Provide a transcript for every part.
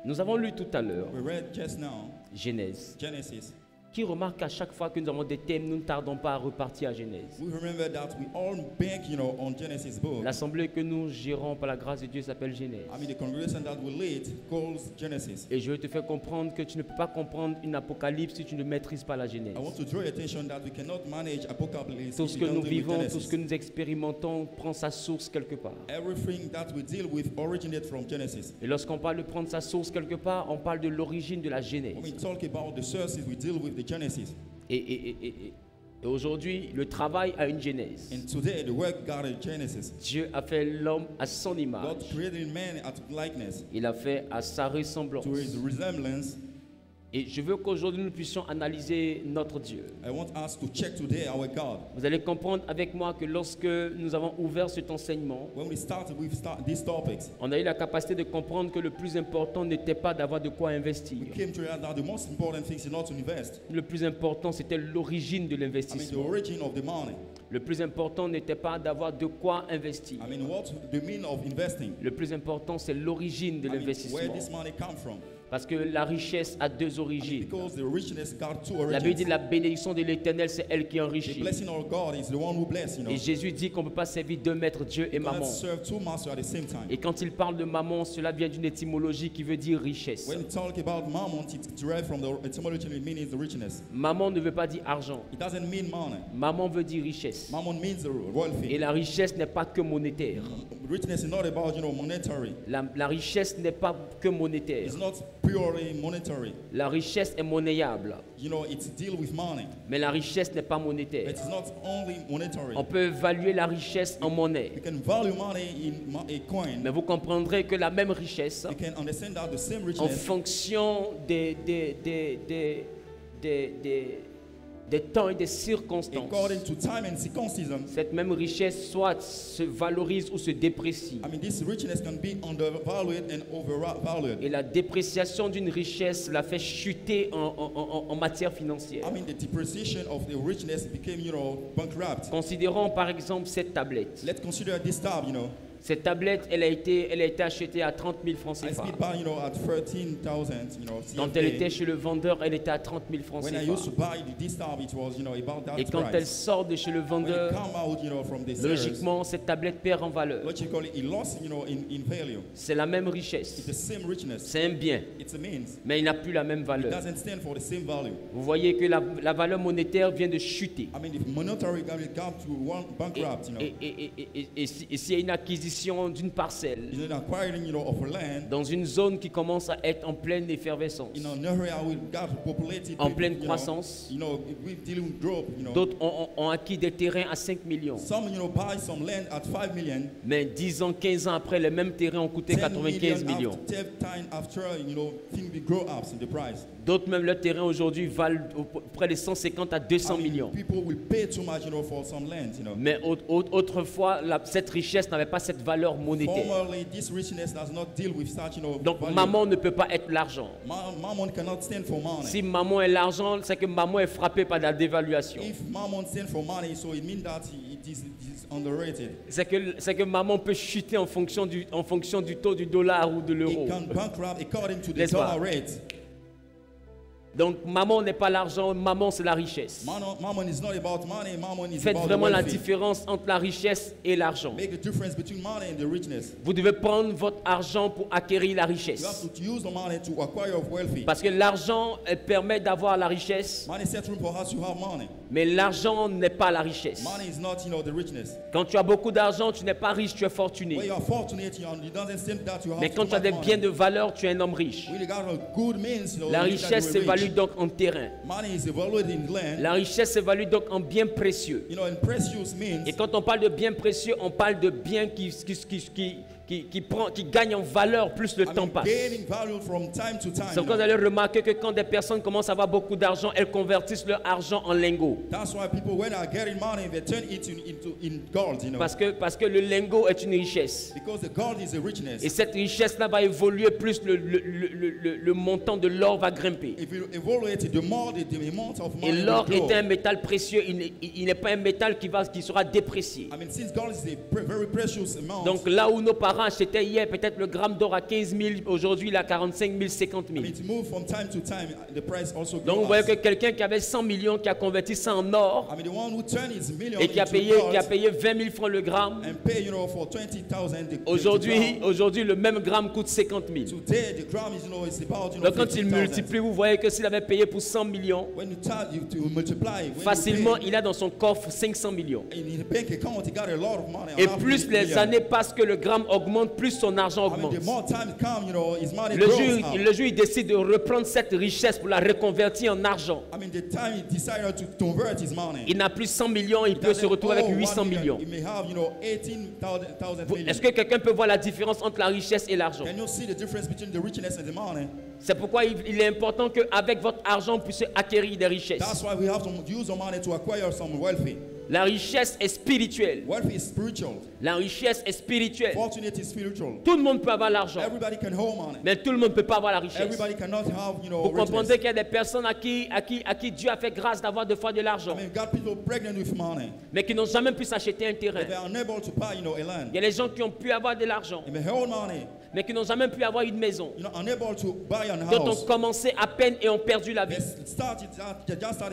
Nous avons lu tout à l'heure We read just now Genèse, Genesis. qui remarque qu'à chaque fois que nous avons des thèmes, nous ne tardons pas à repartir à Genèse. We remember that we all bank, on Genesis book. L'assemblée que nous gérons par la grâce de Dieu s'appelle Genèse. I mean, the congregation that we lead calls Genesis. Et je vais te faire comprendre que tu ne peux pas comprendre une apocalypse si tu ne maîtrises pas la Genèse. I want to draw your attention that we cannot manage Apocalypse Tout if ce we que don't nous deal with vivons, tout ce Genesis. que nous expérimentons prend sa source quelque part. Everything that we deal with originates from Genesis. Et lorsqu'on parle de prendre sa source quelque part, on parle de l'origine de la Genèse. When we talk about the sources, we deal with the Genesis. Et aujourd'hui, le travail a une genèse. And today, the work got a Genesis. Dieu a fait l'homme à son image. God created man at likeness, Il a fait à sa ressemblance. to his resemblance. Et je veux qu'aujourd'hui nous puissions analyser notre Dieu. I want us to check today our God. Vous allez comprendre avec moi que lorsque nous avons ouvert cet enseignement, When we started with these topics, on a eu la capacité de comprendre que le plus important n'était pas d'avoir de quoi investir. we came to realize that the most important thing is not to invest. Le plus important, c'était l'origine de I mean, the l'investissement. origin of the money. Le plus important n'était pas d'avoir de quoi investir. I mean, what the meaning of investing? Le plus important, c'est l'origine de I mean, where l'investissement. this money come from? Parce que la richesse a deux I mean, origines. because the richness got two La Bible dit origins. la bénédiction de l'Éternel, c'est elle qui The enrichit. blessing of God is the one who bless, Et Jésus dit qu'on ne peut pas servir deux maîtres, Dieu et You cannot maman. serve two masters at the same time. Et quand il parle de maman, cela vient d'une étymologie qui veut dire richesse. When you talk about mammon, it's derived from the etymology, it means the richness. Maman ne veut pas dire argent. It doesn't mean money. Maman veut dire richesse. Mammon means the Et wealthy. la richesse n'est pas que monétaire. Richness is not about, monetary. La richesse n'est pas que monétaire. It's not purely monetary. La richesse est monnayable. It's deal with money. Mais la richesse n'est pas monétaire. It's not only monetary. On peut évaluer la richesse en monnaie. You can value money in a coin. Mais vous comprendrez que la même richesse, You can understand that the same en richness, fonction des temps et des circonstances, according to time and circumstances, cette même richesse soit se valorise ou se déprécie. I mean, this richness can be undervalued and overvalued. Et la dépréciation d'une richesse la fait chuter en matière financière. I mean, the depreciation of the richness became, bankrupt. Considérons par exemple cette tablette. Let's consider this tab, Cette tablette, elle a été achetée à 30 000 francs I CFA. speak by, at 13,000, Quand elle CFA. était chez le vendeur, elle était à 30 000 francs When I used to CFA. buy this tab, it was, about that Et quand elle price. sort de chez le When it vendeur, come out, from the sellers, logiquement, cette tablette perd en valeur. logically, it lost, in value. C'est la même It's richesse. the same richness. C'est un bien, It's a means. mais il n'a plus la même It valeur. doesn't stand for the same value. Vous voyez que la valeur monétaire vient de chuter. I mean, if monetary value come to one bankrupt, Et s'il y a une acquisition d'une parcelle an acquiring, of a land dans une zone qui commence à être en pleine effervescence, in an area we got populated, en with, pleine croissance, we dealing with growth, d'autres ont acquis des terrains à 5 millions. Some, buy some land at 5 million. Mais 10 ans, 15 ans après, les mêmes terrains ont coûté 95 millions. After, 10 times after, things will grow up in the price. D'autres, même leurs terrains aujourd'hui valent près de 150 à 200 millions. People will pay too much, for some land, Mais autrefois, cette richesse n'avait pas cette valeur monétaire. Formerly, this richness does not deal with such, Donc, value. maman ne peut pas être l'argent. Mammon cannot stand for money. Si maman est l'argent, c'est que maman est frappée par la dévaluation. If mammon stand for money, so it means that it is underrated. C'est que maman peut chuter en fonction du taux du dollar ou de l'euro. It can bankrupt according to the N'est-ce pas? dollar rate. Donc, maman n'est pas l'argent, maman c'est la richesse. Mammon is not about money. Mammon is Faites about vraiment the la wealthy. différence entre la richesse et l'argent. Make the difference between money and the richness. Vous devez prendre votre argent pour acquérir la You have richesse. to use the money to acquire wealthy. Parce que l'argent permet d'avoir la richesse, Money set room for us to have money. mais l'argent n'est pas la richesse. Money is not, the richness. Quand tu as beaucoup d'argent, tu n'es pas riche, tu es fortuné. When you are fortunate, it doesn't stand that you have Mais too quand tu as much des money. biens de valeur, tu es un homme riche. Really got a good means, La means that richesse you are s'évalue rich. donc en terrain. Money is evaluated in land. La richesse s'évalue donc en biens précieux. In precious means. Et quand on parle de biens précieux, on parle de biens qui gagnent en valeur plus le temps passe. Gaining value from time to time. C'est pourquoi vous allez remarquer que quand des personnes commencent à avoir beaucoup d'argent, elles convertissent leur argent en lingots. That's why people, when they are getting money, they turn it in gold, Parce que le lingot est une richesse. Because the gold is a richness. Et cette richesse-là va évoluer, plus le montant de l'or va grimper. If you evaluate it, the more the amount of money Et will l'or grow. est un métal précieux, il n'est pas un métal qui sera déprécié. I mean, since gold is a very precious amount. Donc là où nos parents Pharaon achetait hier peut-être le gramme d'or à 15 000, aujourd'hui il est à 45 000, 50 000. I mean, to move from time to time, the price also Donc vous goes voyez up. que quelqu'un qui avait 100 millions, qui a converti ça en or, I mean, the one who turned his million et qui a into payé gold 20 000 francs le gramme, and pay, you know, for 20,000 the aujourd'hui gram. le même gramme coûte 50 000. Today, the gram is, you know, it's about, you know, Donc quand il 15,000. multiplie, vous voyez que s'il avait payé pour 100 millions, When you multiply, when facilement you pay, il a dans son coffre 500 millions. in the bank account, he got a lot of money. Et half plus les million. années passent que le gramme augmente, plus son argent I mean, augmente. the more time come, you know, his money Le grows jour, up. le jour il décide de reprendre cette richesse pour la reconvertir en argent. I mean, the time he decided to convert his money, Il n'a plus 100 millions, il he peut se doesn't retrouver avec owe 800 1 million. millions. He may have, you know, 18,000 million. Est-ce que quelqu'un peut voir la différence entre la richesse et l'argent? Can you see the difference between the richness and the money? C'est pourquoi il est important qu'avec votre argent, vous puissiez acquérir des richesses. That's why we have to use our money to acquire some wealthy. La richesse est spirituelle. Wealth is spiritual. La richesse est spirituelle. Fortunate is spiritual. Tout le monde peut avoir l'argent, Everybody can hold money. mais tout le monde ne peut pas avoir la richesse. Everybody cannot have, you know, Vous richness. comprenez qu'il y a des personnes à qui Dieu a fait grâce d'avoir deux fois de l'argent, I mean, got people pregnant with money. mais qui n'ont jamais pu s'acheter un terrain. But they are unable to buy, you know, a land. Il y a des gens qui ont pu avoir de l'argent, They may hold money, mais qui n'ont jamais pu avoir une maison, you know, unable to buy a dont house. ont commencé à peine et ont perdu la vie. They just started,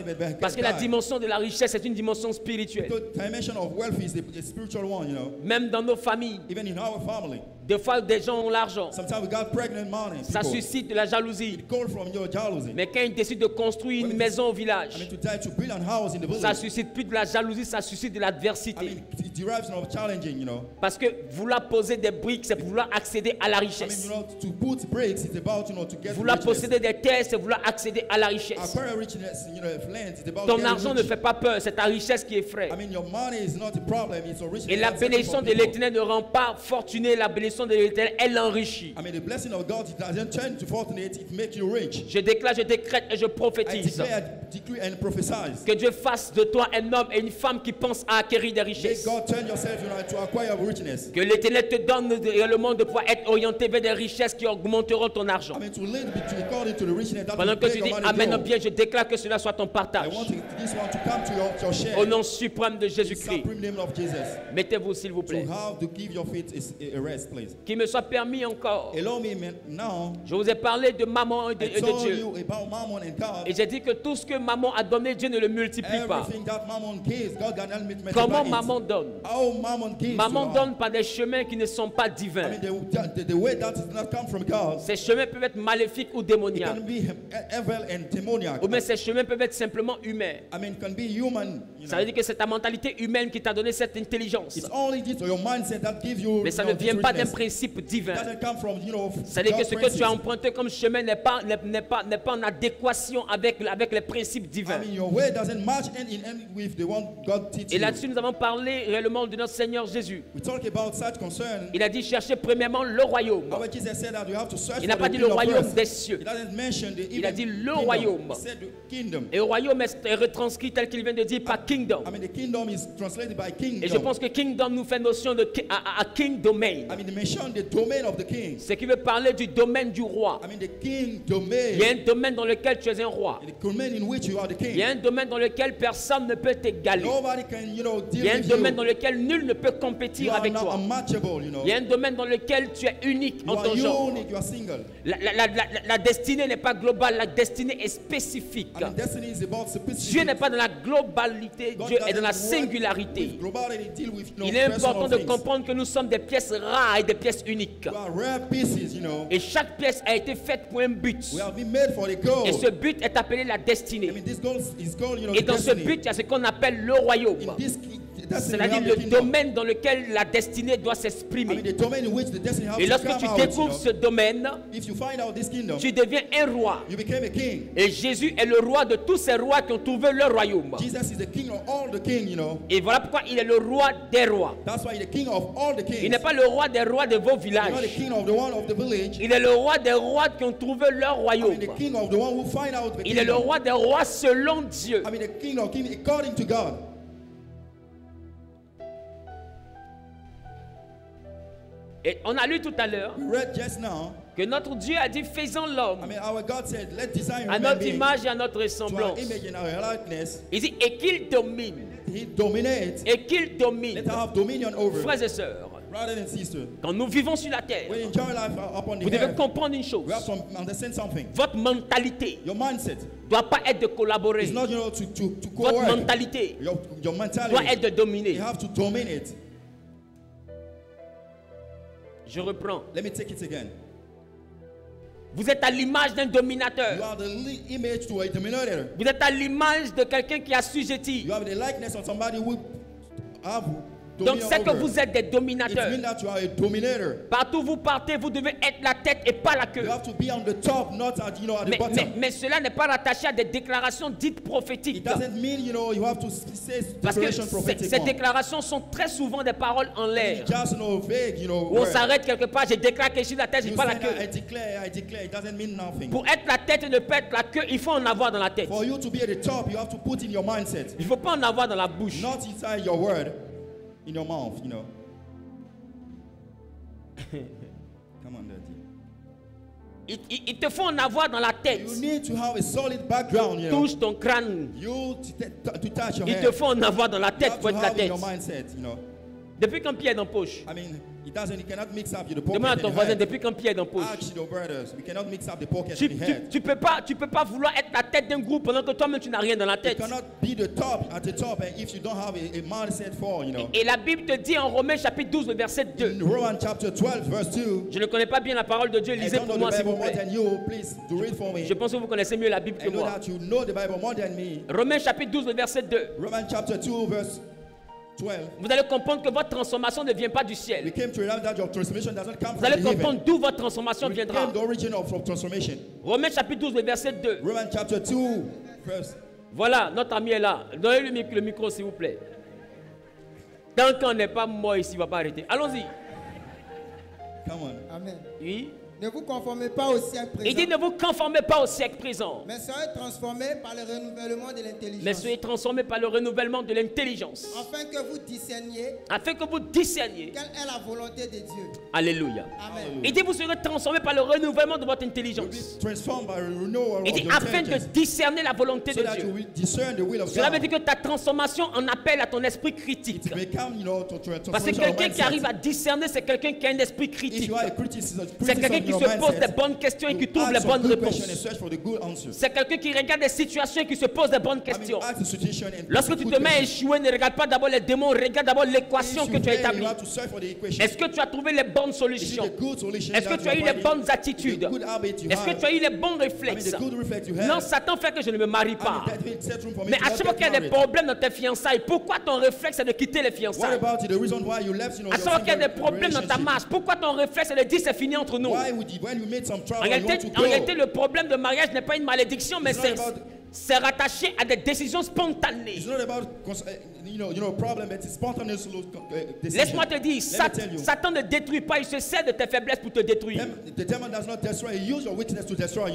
but they Parce que la died. dimension de la richesse est une dimension spirituelle. The dimension of wealth is the spiritual one, you know. Même dans nos familles, Even in our family, des fois des gens ont l'argent, sometimes we got pregnant money. ça people. suscite de la jalousie. It comes from your jealousy. Mais quand ils décident de construire une maison au village, I mean, to build a house in the ça village. suscite plus de la jalousie, ça suscite de I l'adversité. mean, it derives from challenging, you know. Parce que vouloir poser des briques, c'est pour vouloir accéder à la I mean, richesse. you know, to put breaks, it's about, you know, to get Vouloir richness. posséder des terres, c'est vouloir accéder à la richesse. Acquire richness, you know, land, it's about Ton getting argent ne rich. fait pas peur, c'est ta richesse qui effraie. I mean, your money is not a problem, it's a richness. Et la that's something bénédiction for de people. l'Éternel ne rend pas fortuné, la bénédiction de l'Éternel, elle enrichit. I mean, the blessing of God, it doesn't turn to fortunate, it makes you rich. Je déclare, je décrète et je I prophétise declare, decree, and prophesy. que Dieu fasse de toi un homme et une femme qui pensent à acquérir des May richesses. God turn yourself, you know, to acquire richness. Que l'Éternel te donne également de pouvoir être orienté vers des richesses qui augmenteront ton argent. I mean, to lead according to the richness that Pendant will que make tu dis your money Amen grow. bien, je déclare que cela soit ton I partage. want this one to come to your share. Au nom suprême de In the Jésus-Christ. supreme name of Jesus. Mettez-vous s'il vous plaît. To have to give your feet a rest, please. Qu'il me soit permis encore. Allow me now. Je vous ai parlé de maman et I de told Dieu. you about Mammon and God. Et j'ai dit que tout ce que maman a donné, Dieu ne le multiplie pas. Everything that Mammon gives, God cannot multiply Comment it. maman donne? How Mammon gives. Maman to donne par des chemins qui ne sont pas I divins. mean, the way that does not come from God. Ces chemins peuvent être maléfiques ou It démoniaques. can be evil and demoniac. Ou bien ces chemins peuvent être simplement humains. I mean, can be human. You Ça know. veut dire que c'est ta mentalité humaine qui t'a donné cette intelligence. It's only this your mindset that gives you. Mais ça you ne know, vient this pas d'un richness. principe It divin. doesn't come from, you know, C'est-à-dire que God's ce que tu as principles. emprunté comme chemin n'est pas en adéquation avec les principes I divins. mean, your way doesn't match in with the one God teaches Et you. là-dessus, nous avons parlé réellement de notre Seigneur Jésus. We talk about such concern. Il a dit chercher premièrement le royaume. Our Jesus said that you have to search Il n'a for pas the dit le kingdom royaume first. des cieux. He doesn't mention the Il a even dit le kingdom. royaume. He said the kingdom. Et le royaume est retranscrit tel qu'il vient de dire par kingdom. I mean, the kingdom is translated by kingdom. Et je pense que kingdom nous fait notion de à king domain. I mean, they mention the domain of the king. Ce qui veut parler du domaine du roi. I mean, the king domain. Il y a un domaine dans lequel tu es un roi. The domain in which you are the king. Il y a un domaine dans lequel personne ne peut t'égaler. Nobody can, you know, deal Il y a un with domaine you. dans lequel nul ne peut You compétir are avec not toi. unmatchable, you know. Il y a un domaine dans lequel tu es unique You en are ton genre. unique, you are single. La destinée n'est pas globale, la destinée est spécifique. I mean, destiny is about Dieu specific. n'est pas dans la globalité, God Dieu est dans la doesn't work singularité. with globality, deal with, you know, Il est personal important de things. comprendre que nous sommes des pièces rares et des pièces uniques. We are rare pieces, you know. Et chaque pièce a été faite pour un but. We have been made for the goal. Et ce but est appelé la I destinée. mean, this goal is called, you know, Et dans ce destiny. but, il y a ce qu'on appelle le royaume. In this destiny, we C'est-à-dire have le the kingdom. domaine dans lequel la destinée doit I mean, s'exprimer. the domain in which the destiny has Et to lorsque come tu out, you découvres know. ce domaine, If you find out this kingdom, tu deviens un roi. you became a king. Et Jésus est le roi de tous ces rois qui ont trouvé leur royaume. Jesus is the king of all the king, you know. Et voilà pourquoi il est le roi des rois. That's why he's the king of all the kings. Il n'est pas le roi des rois de vos He's not the villages. king of the one of the village. Il est le roi des rois qui ont trouvé leur I royaume. mean, the king of the one who find out the Il est le kingdom. roi des rois selon Dieu. I mean, the king of kings according to God. Et on a lu tout à l'heure We read just now. que notre Dieu a dit faisons I l'homme mean, our God said, let's design à human notre being image et à notre to our ressemblance. image and our likeness. Il dit et qu'il domine. He dominates. Et qu'il domine. Let us have dominion over. Frères et sœurs, Brother and sister, Quand nous vivons sur la terre, when you enjoy life upon the vous devez earth, comprendre une chose. you have to understand something. Votre mentalité Your mindset ne doit pas être de collaborer. is not, to Votre co-work. mentalité Your doit mentality, être de dominer. you have to dominate. Je reprends. Let me take it again. Vous êtes à l'image d'un You dominateur. are the image to a dominator. Vous êtes à l'image de quelqu'un qui assujettit. You have the likeness of somebody who have Donc dominion c'est que over. vous êtes des It dominateurs. means that you are a dominator. Partout où vous partez, vous devez être la tête et pas la queue. You have to be on the top, not at, at the bottom. Mais cela n'est pas rattaché à des déclarations dites It prophétiques. doesn't mean, you have to say Parce que declaration prophetic ces one. déclarations sont très souvent des paroles en l'air. Just vague, Où on word. s'arrête quelque part, je déclare quelque chose sur la tête, je You pas la say queue. that I declare, it doesn't mean nothing. Pour être la tête et ne pas être la queue, il faut en avoir dans la tête. For you to be at the top, you have to put in your mindset, Il ne faut pas en avoir dans la bouche. not inside your word, in your mouth, Come on, Daddy. Il te faut en avoir dans la tête. You need to have a solid background, Touche ton crâne. You to touch your Il head. te faut en avoir dans la You tête have pour to être la have in tête. your mindset, Depuis quand Pierre est dans la poche? I mean, you cannot mix up the pocket Demande à and ton the voisin, head. depuis quand Pierre est dans la poche? Ask your brothers. We cannot mix up the pocket Tu and the head. peux pas vouloir être la tête d'un groupe pendant que toi-même tu n'as rien dans la You tête. cannot be at the top, and if you don't have a mindset for, Et la Bible te dit en Romains chapitre 12, le verset 2. In Romans chapter 12, verse 2. Je ne connais pas bien la parole de Dieu, I lisez don't pour know moi the s'il Bible vous more plaît. than you. Please do read for me. Je pense que vous connaissez mieux la Bible que I know moi. that you know the Bible more than me. Romains chapitre 12, le verset 2. Romans chapter 2, verse 12. Vous allez comprendre que votre transformation ne vient pas du We ciel. came to realize that your transformation doesn't come Vous from allez the heaven. comprendre d'où votre transformation We viendra. came the origin of transformation. Romains chapitre 12, le verset 2. Romans chapter 2, verse. Voilà, notre ami est là. Donnez-lui le micro s'il vous plaît. Tant qu'on n'est pas mort ici, il ne va pas arrêter. Allons-y. Come on. Amen. Oui. Ne vous conformez pas au siècle présent, Il dit ne vous conformez pas au siècle présent, mais soyez transformés par le renouvellement de mais l'intelligence, soyez transformés par le renouvellement de l'intelligence, afin que vous discerniez afin que vous discerniez. quelle est la volonté de Dieu. Alléluia. Amen. Il dit vous serez transformés par le renouvellement de votre You'll intelligence. be transformed by the renewal Il of dit your afin de intelligence, discerner la volonté so de that you Dieu. will discern the will of Cela veut God. dire que ta transformation en appelle à ton esprit critique. To become, Parce que quelqu'un qui arrive à discerner, c'est quelqu'un qui a un esprit If critique. you are a critic, C'est quelqu'un qui se pose des bonnes questions et qui trouve les bonnes réponses. C'est quelqu'un qui regarde des situations et qui se pose des bonnes questions. Lorsque tu te mets à échouer, ne regarde pas d'abord les démons, regarde d'abord l'équation que tu as établie. Est-ce que tu as trouvé les bonnes solutions? Est-ce que tu as eu les bonnes attitudes? Est-ce que tu as eu les bons réflexes? Non, Satan fait que je ne me marie pas. Mais à chaque fois qu'il y a des problèmes dans tes fiançailles, pourquoi ton réflexe est de quitter les fiançailles? À chaque fois qu'il y a des problèmes dans ta marche, pourquoi ton réflexe est de dire c'est fini entre nous? En réalité, le problème de mariage n'est pas une malédiction, mais c'est rattaché à des décisions spontanées. Laisse-moi te dire, Satan ne détruit pas, il se sert de tes faiblesses pour te détruire. The devil does not destroy, he uses your weakness to destroy,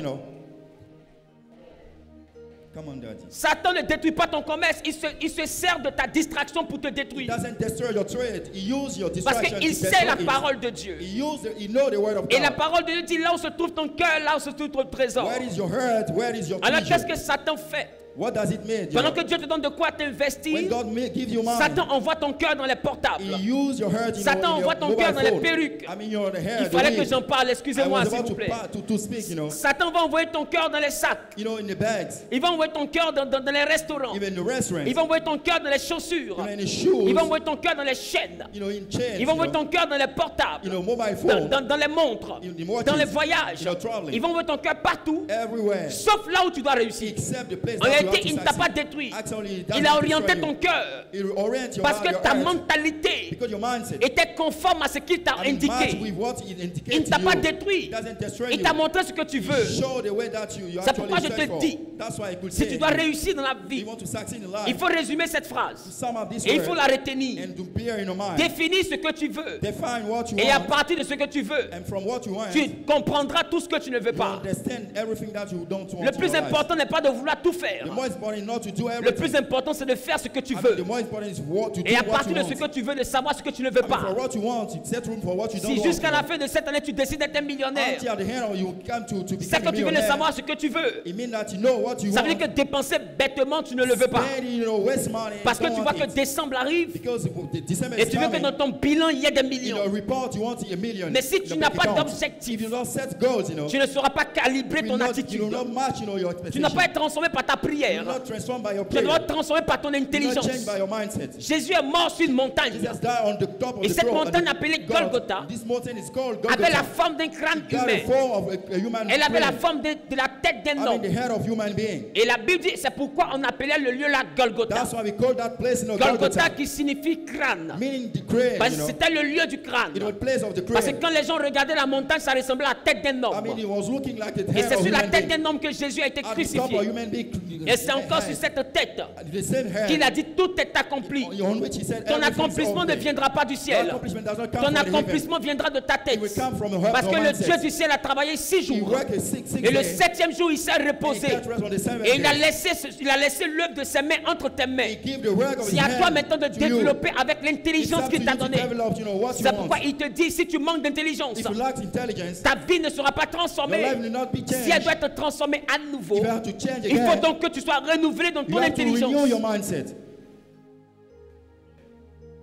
Come on, Daddy. Satan ne détruit pas ton commerce, il se sert de ta distraction pour te He détruire. doesn't destroy your trade, he uses your Parce distraction qu'il to sait destroy la it. parole de Dieu. He knows the word of Et la God. parole de Dieu dit là où se trouve ton cœur, là où se trouve ton trésor. Where is your heart? Where is your Alors qu'est-ce treasure? que Satan fait? What does it mean? Pendant que Dieu te donne de quoi t'investir, When God give you money, Satan envoie ton cœur dans les portables. he use your heart, Satan in envoie your ton mobile cœur dans les phone. perruques. I mean, your hair, Il the fallait que wig. j'en parle, I excusez-moi was s'il about vous plaît. to speak, Satan va envoyer ton cœur dans les sacs. in the bags, Il va envoyer ton cœur dans les restaurants. even the restaurants, Il va envoyer ton cœur dans les chaussures. in the shoes, Il va envoyer ton cœur dans les chaînes. in chains, Il va envoyer ton cœur dans les portables. mobile phone, Dans les montres. in the watches, Dans les voyages. traveling, Il va envoyer ton cœur partout. everywhere, Sauf là où tu dois réussir. except the place En that you have réalité, to il ne t'a pas succeed. détruit. Actually, Il a orienté ton cœur. It will orient your Parce que your ta heart, mentalité because your mindset était conforme à ce qu'il t'a match indiqué. with what it indicates Il ne t'a to pas you. détruit. It doesn't destroy Il you. t'a montré ce que tu veux. Show the way that you C'est actually pourquoi je strive te for. dis, That's why I could si say, tu dois réussir dans la you vie, want to succeed in life, il faut résumer cette phrase. sum up this Et il word faut la retenir. and to bear in your mind. Définis ce que tu veux. Define what you Et à want, partir de ce que tu veux, and from what you want, tu comprendras tout ce que tu ne veux you pas. understand everything that you don't want Le in plus your life. important n'est pas de vouloir tout faire. The more important not to do Le everything. plus important, c'est de faire ce que tu I mean, veux. the more important is what to do Et à what partir you de ce want. que tu veux, de savoir ce que tu ne veux I mean, pas. for what you want, set room for what you don't Si want. jusqu'à la fin de cette année, tu décides d'être un millionnaire, Until at the end you come to c'est become que a tu veux de millionaire, savoir ce que tu veux. it means that you know what you Ça veut want. dire que dépenser bêtement, tu ne le veux pas. Spending, waste money, Parce que don't tu vois want que it. décembre arrive Because the December et is tu veux que coming. dans ton bilan, il y ait des In millions. your report, you want a million. Mais si in tu your n'as bank pas account. d'objectif, If you don't set goals, tu ne sauras pas calibrer you ton will not, attitude. you will not match, your Tu expectation. n'as pas être transformé par ta You will prière. not transform by your Tu dois prayer. être transformé par ton You will not intelligence. change by your mindset. Jésus est mort sur une montagne. Jesus died on the top of Et the cette cross. montagne and appelée God- Golgotha This mountain is called avait la Golgotha. forme d'un crâne Got the humain. form of a human Elle avait la brain. forme de la tête d'un I mean, homme. the head of human being. Et la Bible dit, c'est pourquoi on appelait le lieu là Golgotha. That's why we call that place Golgotha Golgotha. qui signifie crâne. Meaning the crane, Parce you que know. c'était le lieu du crâne. It was the place of the Parce que crane. quand les gens regardaient la montagne, ça ressemblait à la tête d'un I mean, homme. it was looking like the Et head c'est of sur la human tête being. d'un homme que Jésus a été At the top crucifié. of human being. Et c'est encore sur head. cette tête The same head. qu'il a dit, tout est accompli. On which he said Ton everything is accomplissement ne okay. viendra pas du Your ciel. accomplishment does not come Ton from the heaven. accomplissement viendra de ta tête. It will come from the Parce que le mindset. Dieu du ciel a travaillé 6 He jours. worked a six Et le days. 7e jour, il s'est And he reposé. got rest on the seventh Et il a day. laissé l'œuvre de ses mains entre tes mains. He gave the work of his C'est à toi hand maintenant de to you. développer avec It's l'intelligence up to qu'il t'a you to donnée. develop, what you C'est pourquoi want. il te dit, si tu manques d'intelligence, If you lack intelligence, ta vie ne sera pas your transformée. life will not be Si elle changed. doit être transformée à nouveau, You have to change il faut again. donc que tu sois renouvelé dans You ton have to renew intelligence. your mindset.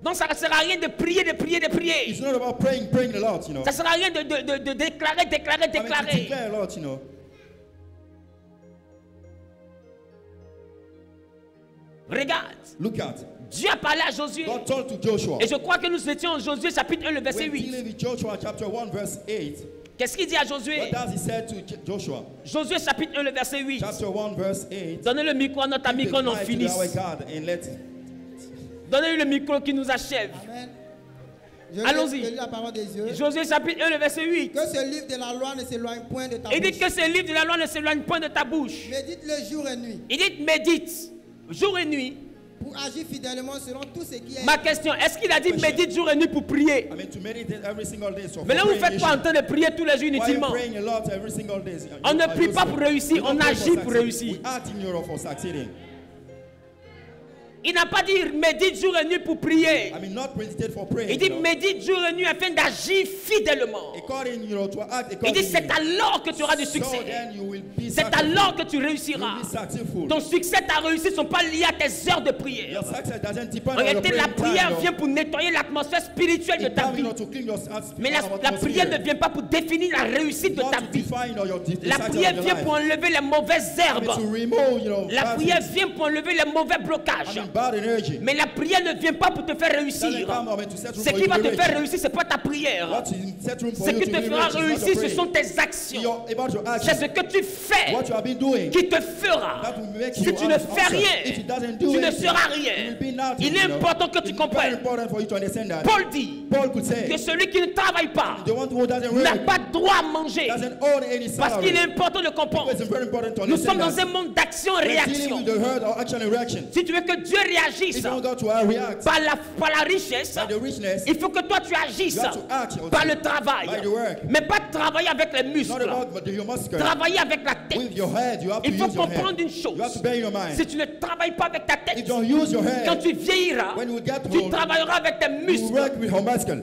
Donc ça ne sert à rien de prier. It's not about praying a lot, you know. Ça ne sert à rien de déclarer. I mean, to declare a lot, you know. Regarde, Look at. Dieu a parlé à Josué. God told to Joshua. Et je crois que nous étions en Josué chapitre 1, le verset When 8. dealing with Joshua chapter 1 verse 8, Qu'est-ce qu'il dit à what Josué? does he say to Joshua? Josué chapitre 1, le verset 8. Chapter 1 verse 8. Donnez le micro à notre ami Give qu'on the en mic to finisse. our God and let Donnez-lui le micro qui nous achève. Amen. Allons-y. Je lis la parole des yeux. Josué chapitre 1, le verset 8. Que ce livre de la loi ne s'éloigne point de ta Il dit bouche. que ce livre de la loi ne s'éloigne point de ta bouche. Médite-le jour et nuit Il dit médite jour et nuit. pour agir fidèlement selon tout ce qui est. Ma question, est-ce qu'il a dit médite jour et nuit pour prier? I mean to meditate every single day. So Mais là, for vous faites praying pas en issue. train de prier tous les jours Why are you inutilement. praying a lot every single day? On ne prie pas pour réussir, We don't on pray agit pour succeed. réussir. We act in Europe for succeeding. Il n'a pas dit médite jour et nuit pour prier. I mean not meditate for praying. Il dit you know. médite jour et nuit afin d'agir fidèlement. According, to act Il accordingly. dit c'est alors que tu auras du So succès. then you will be C'est successful. alors que tu You réussiras. will be successful. Ton succès, ta réussite ne sont pas liés à tes heures de prière. Your success doesn't depend En on your réalité, la praying prière time, vient pour nettoyer l'atmosphère spirituelle de It ta comes, vie. to clean your Mais la prière ne vient pas pour définir la réussite de not ta to vie. define the La success prière of your vient life. pour enlever les mauvaises I mean, herbes. to remove, La bad prière things. vient pour enlever les mauvais blocages. I mean, bad energy. Mais la prière ne vient pas pour te faire réussir. Doesn't come, I mean, to set room Ce for qui you va to te be faire rich. réussir, ce n'est pas ta prière. What is set room for Ce you qui to te be fera rich is not réussir, your ce praying. sont tes actions. You're about your C'est actions. ce que tu fais What you have been doing. qui te fera. That will make Si you tu ne answer. fais If it rien, doesn't do tu ne anything, seras it rien. will be nothing, Il est you know. important que tu It's very comprennes. important for you to understand that. Paul dit Paul could say, que celui qui ne travaille pas the one who doesn't n'a work pas droit à manger. doesn't own any Parce salary. qu'il est important de comprendre. It's very important to Nous sommes understand dans un that. monde d'action We're dealing réaction. with the herd or action and reaction. Si tu veux que Dieu réagisse If you don't go to react par la richesse, by the richness, il faut que toi tu agisses you have to act also par le travail. by the work. Mais pas travailler avec les Not muscles. about your muscle. Travailler avec la tête. With your head, you have to Il faut use your head. comprendre une chose. You have to bear in your mind. Si tu ne travailles pas avec ta If tête, you don't use your head, quand tu vieilliras, when you get tu old, travailleras avec tes you muscles. work with your muscle.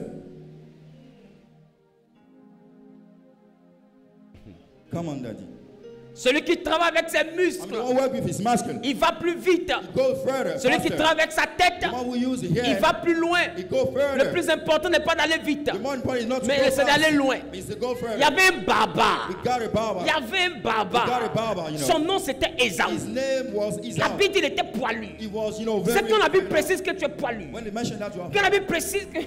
Come on, daddy. Celui qui travaille avec ses I mean, muscles, don't work with his muscle. il va plus vite. Go further. Celui qui faster. travaille avec sa tête, The one who use the il head, va plus loin. he go Le further. plus important n'est pas d'aller vite, The more important is not to mais go c'est fast. d'aller loin. It's to go further. Il y avait un barbare. We got a barber. Il y avait un We got a barbare. barber, you know. Son nom c'était Ésaü. His name was La Esau. Bible dit qu'il était poilu. He was, C'est very... quand la Bible précise que tu es poilu. When they mentioned that, you are... Quand la Bible précise que...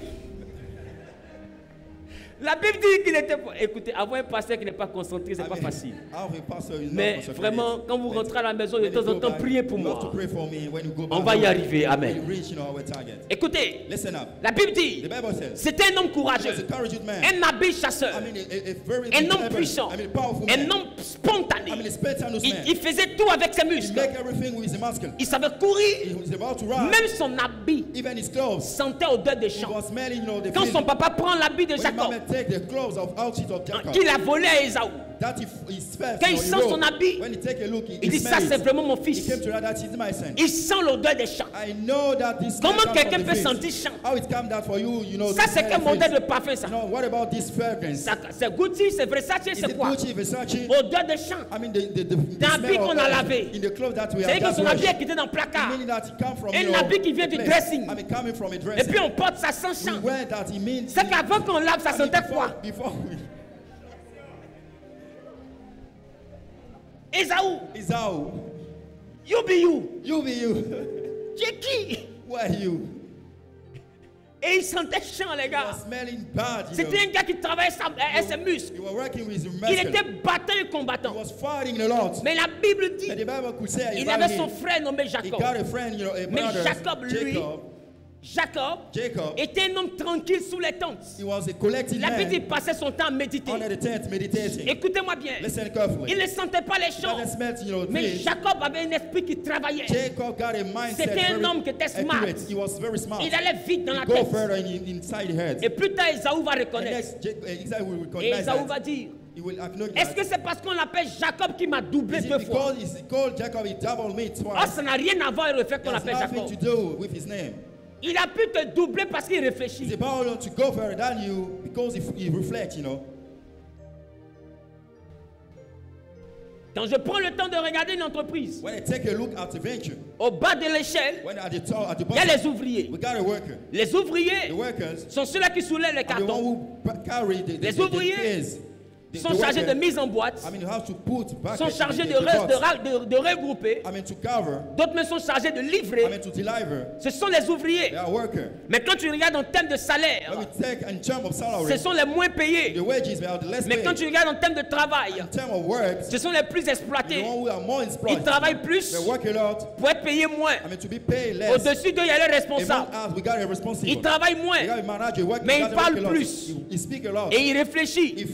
La Bible dit qu'il était... Écoutez, avoir un pasteur qui n'est pas concentré, c'est pas facile. Mais vraiment, quand vous rentrez à la maison, de temps en temps, priez pour moi. On va y arriver. Amen. Écoutez, la Bible dit, c'était un homme courageux, un habile chasseur, un homme puissant, un homme spontané. Il faisait tout avec ses muscles. Il savait courir. Même son habit sentait odeur de champ. Quand son papa prend l'habit de Jacob, qu'il a volé à Ésaü, Quand il sent son habit, il dit ça c'est vraiment mon fils. Il sent l'odeur des champs. Comment quelqu'un peut sentir champ? Ça c'est quel modèle de parfum ça? C'est Gucci, c'est Versace, c'est quoi? Odeur de champ. D'un habit qu'on a lavé. C'est que son habit est quitté dans le placard. Un habit qui vient du dressing. Et puis on porte ça sans champ. C'est qu'avant qu'on lave, ça sentait quoi? Esaú. You be you. Tu es qui? Who are you? Et il sentait chiant, les gars. C'était un gars qui travaillait ses muscles. Il était battant et combattant. Mais la Bible dit il avait son frère nommé Jacob. Mais Jacob, lui, Jacob était un homme tranquille sous les tentes. La Bible dit qu'il passait son temps à méditer. Écoutez-moi bien. Il ne sentait pas les chants. Mais Jacob avait un esprit qui travaillait. C'était un homme qui était smart. Il allait vite dans la tête. Et plus tard, Esaú va reconnaître. Et Esaú va dire, est-ce que c'est parce qu'on l'appelle Jacob qui m'a doublé 2 fois? Ça n'a rien à voir avec le fait qu'on l'appelle Jacob. Il a pu te doubler parce qu'il réfléchit. Quand je prends le temps de regarder une entreprise, au bas de l'échelle, il y a les ouvriers. Les ouvriers sont ceux-là qui soulèvent les cartons. Les ouvriers sont chargés de mise en boîte, sont chargés de regrouper, d'autres sont chargés de livrer. Ce sont les ouvriers. Mais quand tu regardes en termes de salaire, ce sont les moins payés. Mais quand tu regardes en termes de travail, ce sont les plus exploités. Ils travaillent plus pour être payés moins. Au-dessus d'eux, il y a les responsables. Ils travaillent moins, mais ils parlent plus. Et ils réfléchissent.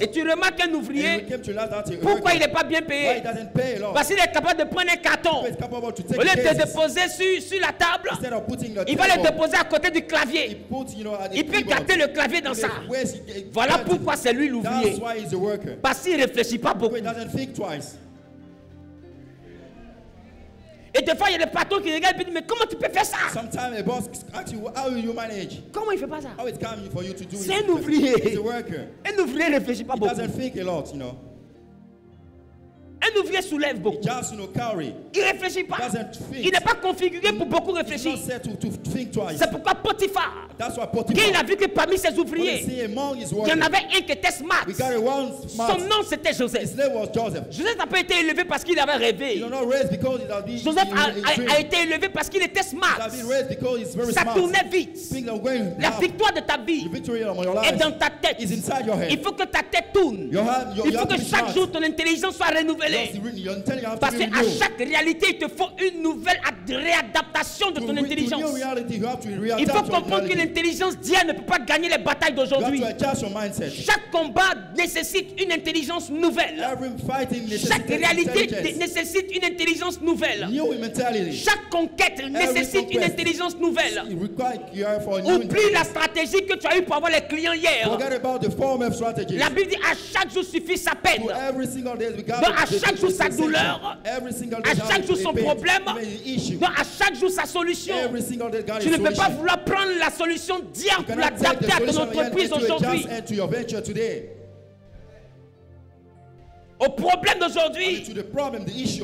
Et tu remarques un ouvrier, pourquoi il n'est pas bien payé? Parce qu'il est capable de prendre un carton. Au lieu de le déposer sur la table, il va le déposer à côté du clavier. Il peut garder le clavier dans ça. Voilà pourquoi c'est lui l'ouvrier. Parce qu'il ne réfléchit pas beaucoup. Et des fois, il y a des patrons qui regardent et disent, mais comment tu peux faire ça? Comment il ne fait pas ça? C'est un ouvrier. Un ouvrier ne réfléchit pas beaucoup. Un ouvrier soulève beaucoup. Il ne réfléchit pas. Il n'est pas configuré pour beaucoup réfléchir. C'est pourquoi Potiphar, quand il a vu que parmi ses ouvriers, il y en avait un qui était smart. Son nom c'était Joseph. Joseph n'a pas été élevé parce qu'il avait rêvé. Joseph a été élevé parce qu'il était smart. Ça tournait vite. La victoire de ta vie est dans ta tête. Il faut que ta tête tourne. Il faut que chaque jour ton intelligence soit renouvelée. Parce qu'à chaque réalité, il te faut une nouvelle réadaptation de ton intelligence. Il faut comprendre que l'intelligence d'hier ne peut pas gagner les batailles d'aujourd'hui. Chaque combat nécessite une intelligence nouvelle. Chaque réalité nécessite une intelligence nouvelle. Chaque conquête nécessite une intelligence nouvelle. Oublie la stratégie que tu as eue pour avoir les clients hier. La Bible dit à chaque jour suffit sa peine. Donc à chaque jour sa douleur, à chaque jour son problème, donc à chaque jour sa solution. Tu ne peux pas vouloir prendre la solution d'hier pour l'adapter à ton entreprise aujourd'hui. Au problème d'aujourd'hui,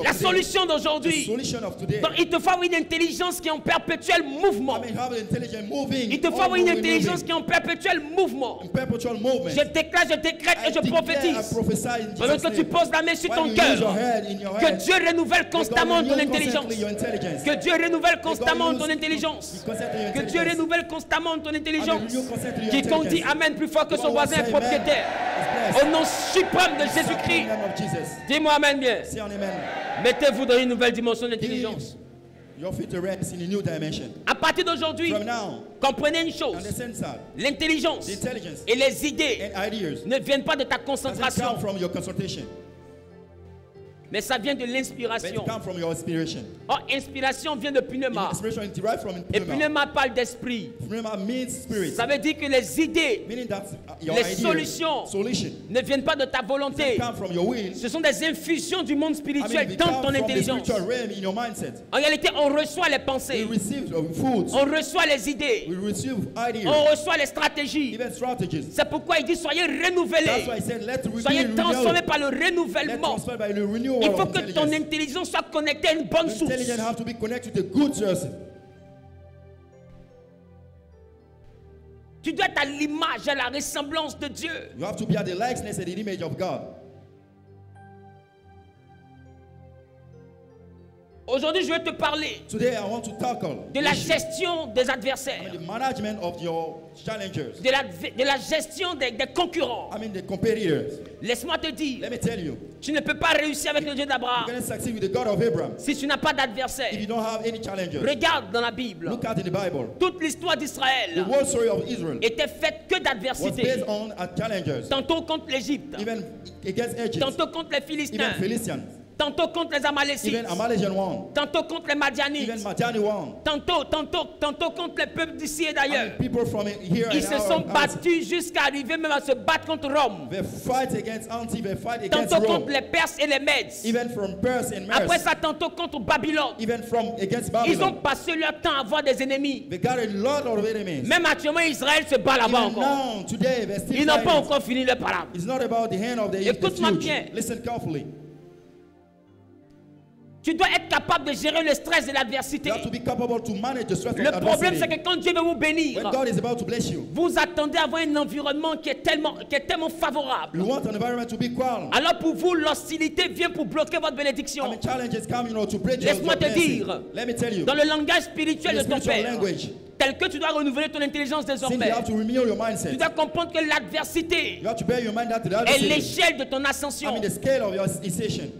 la solution d'aujourd'hui. Donc il te faut une intelligence qui est en perpétuel mouvement. Il te faut une intelligence qui est en perpétuel mouvement. Je déclare, je décrète et je prophétise. Pendant que tu poses la main sur ton cœur, que Dieu renouvelle constamment ton intelligence. Que Dieu renouvelle constamment ton intelligence. Que Dieu renouvelle constamment ton intelligence. Quiconque dit Amen plus fort que son voisin est propriétaire. Au nom suprême de Jésus-Christ. Dis-moi Amen bien. Mettez-vous dans une nouvelle dimension d'intelligence. À partir d'aujourd'hui, comprenez une chose. L'intelligence et les idées ne viennent pas de ta concentration. Mais ça vient de But it l'inspiration. comes from your inspiration. Or, inspiration vient de pneuma. Inspiration is derived from Et pneuma. pneuma parle d'esprit. Pneuma means spirit. Ça veut dire que les idées, Meaning that your les idea, solutions solution, ne viennent pas de ta volonté. come from your will. Ce sont des infusions du monde I mean, spirituel it dans comes ton from the intelligence. spiritual realm in your mindset. En réalité, on reçoit les We pensées, receive food. on reçoit les idées, We receive ideas. on reçoit les stratégies. Even strategies. C'est pourquoi il dit soyez renouvelés, That's why I said let the soyez transformés renewal. par le Let renouvellement. transfer by the renewal Il faut of que ton intelligence. intelligence soit connectée à une bonne source. Intelligence have to be connected to the good source. Tu dois être à l'image, à la ressemblance de Dieu. You have to be at the likeness and the image of God. Aujourd'hui, je vais te parler Today I want to tackle de la issue. gestion des adversaires, The management of your challengers. de la gestion des concurrents. I mean the competitors. Laisse-moi te dire, Let me tell you, tu ne peux pas réussir avec le Dieu you're d'Abraham going to succeed with the God of Abraham si tu n'as pas if d'adversaire. you don't have any challengers. Regarde dans la Bible, Look at in the Bible. toute l'histoire The d'Israël whole story of Israel était faite que was d'adversité. based on challengers. Tantôt contre l'Égypte, Even against Egypt, tantôt contre les even Philistins, Philistines, tantôt contre les Amalécites, even Amalecian one, tantôt contre les Madianites, even Madiani one. tantôt contre les peuples d'ici et d'ailleurs. People from here Ils and se sont out, battus jusqu'à arriver même à se battre contre Rome. they fight against Antioch, they fight against Tantôt Rome. contre les Perses et les Mèdes. Even from Perse and Après Medes, ça, tantôt contre Babylone. even from against Ils ont Babylon. passé leur temps à avoir des ennemis. They got a lot of enemies. Même actuellement, Israël se bat là-bas Even encore. now, today, they're still Ils n'ont pas fighting. encore fini leur parade. It's not about the hand of the Écoute-moi huge. bien. Listen carefully. Tu dois être capable de gérer le stress de l'adversité. You have to be capable to manage the stress of Le problème, c'est adversity. que quand Dieu veut vous bénir, When God is about to bless you, vous attendez à avoir un environnement qui est tellement favorable. you want an environment to be calm. Alors pour vous, l'hostilité vient pour bloquer votre I bénédiction. mean, challenges come, to break your Laisse-moi te blessing. dire, Let me tell you, dans le langage spirituel in de the ton spiritual Père, language, tel que tu dois renouveler ton intelligence since you désormais, have to renew your tu mindset, dois comprendre que l'adversité you have to bear your mind that the est adversity, l'échelle de ton I ascension. mean, the scale of your ascension.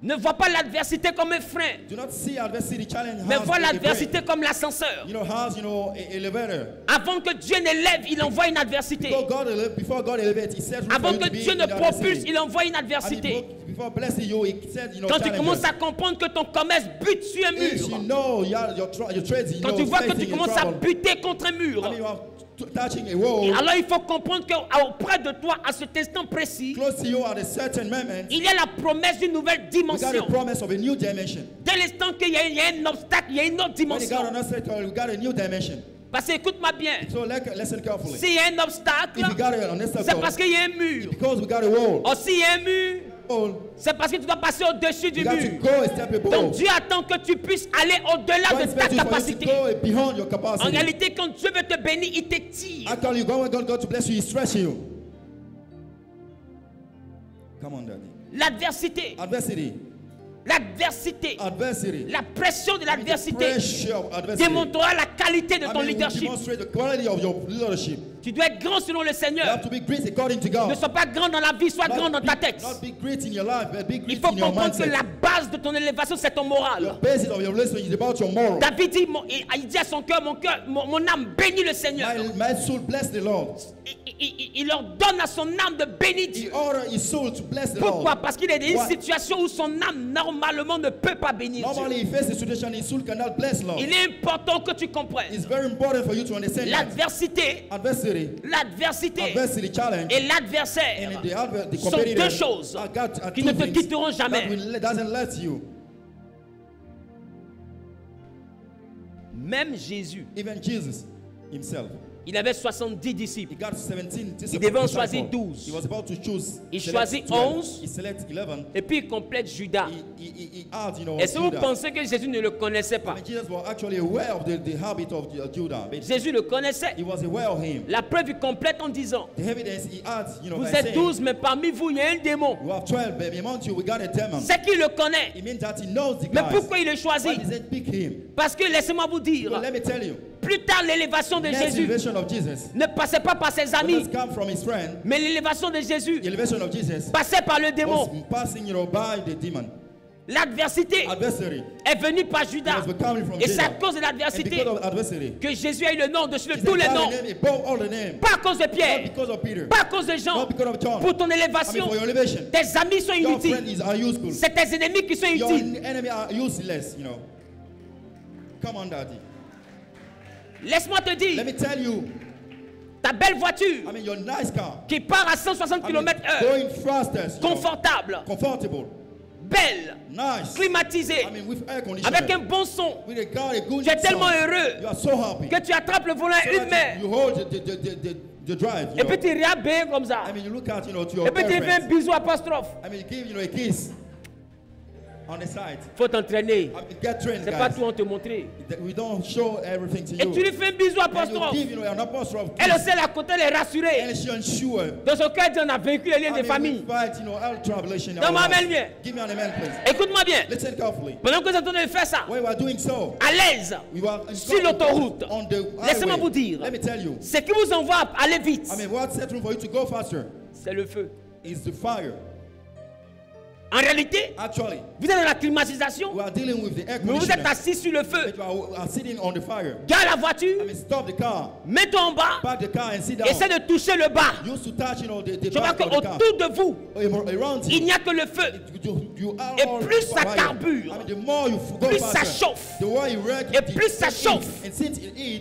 Ne vois pas l'adversité comme un frein, Do not see adversity challenge mais as vois a l'adversité break. comme l'ascenseur. As a elevator. Avant que Dieu n'élève, il envoie une adversité. Before God elevates, He says Avant que Dieu ne propulse, il envoie une adversité. Before blessing you, He said, Quand tu commences à comprendre que ton commerce bute sur un if you mur, know your trades, quand tu vois que tu commences à buter contre un mur, you are touching a wall. alors il faut comprendre qu'auprès de toi, à cet instant précis, Close to you at a certain moment, il y a la promesse d'une nouvelle we got a dimension. promise of a new dimension. Dès l'instant qu'il y a un obstacle, il y a une autre When you got dimension. an obstacle, we got a new dimension. Parce que écoute-moi bien, So listen carefully. s'il y a un obstacle, If you got an c'est obstacle, parce qu'il y a un mur. because we got a wall, Or s'il y a un mur, c'est parce que tu dois passer au-dessus du you got to mur. go a step above. Donc Dieu attend que tu puisses aller au-delà God de ta expects you for you capacité. to go beyond your En capacity. réalité, quand Dieu veut te bénir, il t'étire. Actually, when God to bless you, He stretches you. Come on, Daddy. L'adversité, Adversity. l'adversité, Adversity. la pression de The l'adversité pressure of adversity. démontrera la qualité de I ton mean, will leadership. demonstrate the quality of your leadership. Tu dois être grand selon le You Seigneur. have to be great according to God. Ne sois pas grand dans la vie, sois grand dans ta tête. Not be great in your life, but be Il great faut in your comprendre que mindset. la base de ton élévation, c'est ton The moral. basis of your relationship is about your moral. David dit, il dit à son cœur, mon âme bénit le Seigneur. My soul bless the Lord. Il ordonne à son âme de bénir He Dieu. order his soul to bless the Lord. Pourquoi? Parce qu'il est dans une Why? situation où son âme normalement ne peut pas bénir Dieu. Normally, he faces a situation his soul cannot bless Lord. Il est important que tu comprennes. It's very important for you to understand that. L'adversité, Adversity challenge, et l'adversaire and the sont competitor deux choses are qui two ne te things quitteront jamais. that doesn't let you. Même Jésus, Even Jesus himself, il avait 70 disciples. he got 17 Il devait en disciples. choisir 12. He was about to choose. Il select choisit 12. 11. He select 11. Et puis il complète Judas. He adds, Est-ce que vous Judah. pensez que Jésus ne le connaissait pas? And Jesus was actually aware of the habit of Judah. But Jésus le connaissait. he was aware of him. La preuve, il complète en disant, The evidence he adds, vous by êtes saying, 12, mais parmi vous, il y a un démon. you have 12, but among you we got a demon. C'est qu'il le connaît. It means that he knows the Mais guys. pourquoi il le Why choisit? does it pick him? Parce que laissez-moi vous dire, Well, let me tell you. plus tard l'élévation de Next Jésus elevation of Jesus ne passait pas par ses does amis, not come from his friend. mais l'élévation de Jésus The elevation of Jesus passait par le démon. was passing, by the demon. L'adversité est venue par Judas. Et c'est à cause de l'adversité que Jésus a eu le nom dessus de tous les noms. Pas à cause de Pierre, pas à cause de Jean. Pour ton élévation, tes amis sont inutiles. C'est tes ennemis qui sont inutiles. Laisse-moi te dire, ta belle voiture qui part à 160 km/h, confortable, belle, climatisée, avec un bon son. Tu es tellement heureux que tu attrapes le volant à une main. Et puis tu réhabilles comme ça. Et puis tu fais un bisou apostrophe. Faut t'entraîner. C'est pas tout on te montrer. Et tu lui fais un bisou apostrophe. Elle aussi, à côté, elle est rassurée. Dans son cœur, on a vaincu les liens de famille. Donc, m'amène bien. Écoute-moi bien. Pendant que vous êtes en train de faire ça, à l'aise, sur l'autoroute, laissez-moi vous dire, ce qui vous envoie à aller vite, c'est le feu. En réalité, vous êtes dans la climatisation, mais vous êtes assis sur le feu. Garde la voiture, mets-toi en bas, essaie de toucher le bas. Je vois qu'autour de vous, il n'y a que le feu. Et plus ça carbure, plus ça chauffe. Et plus ça chauffe,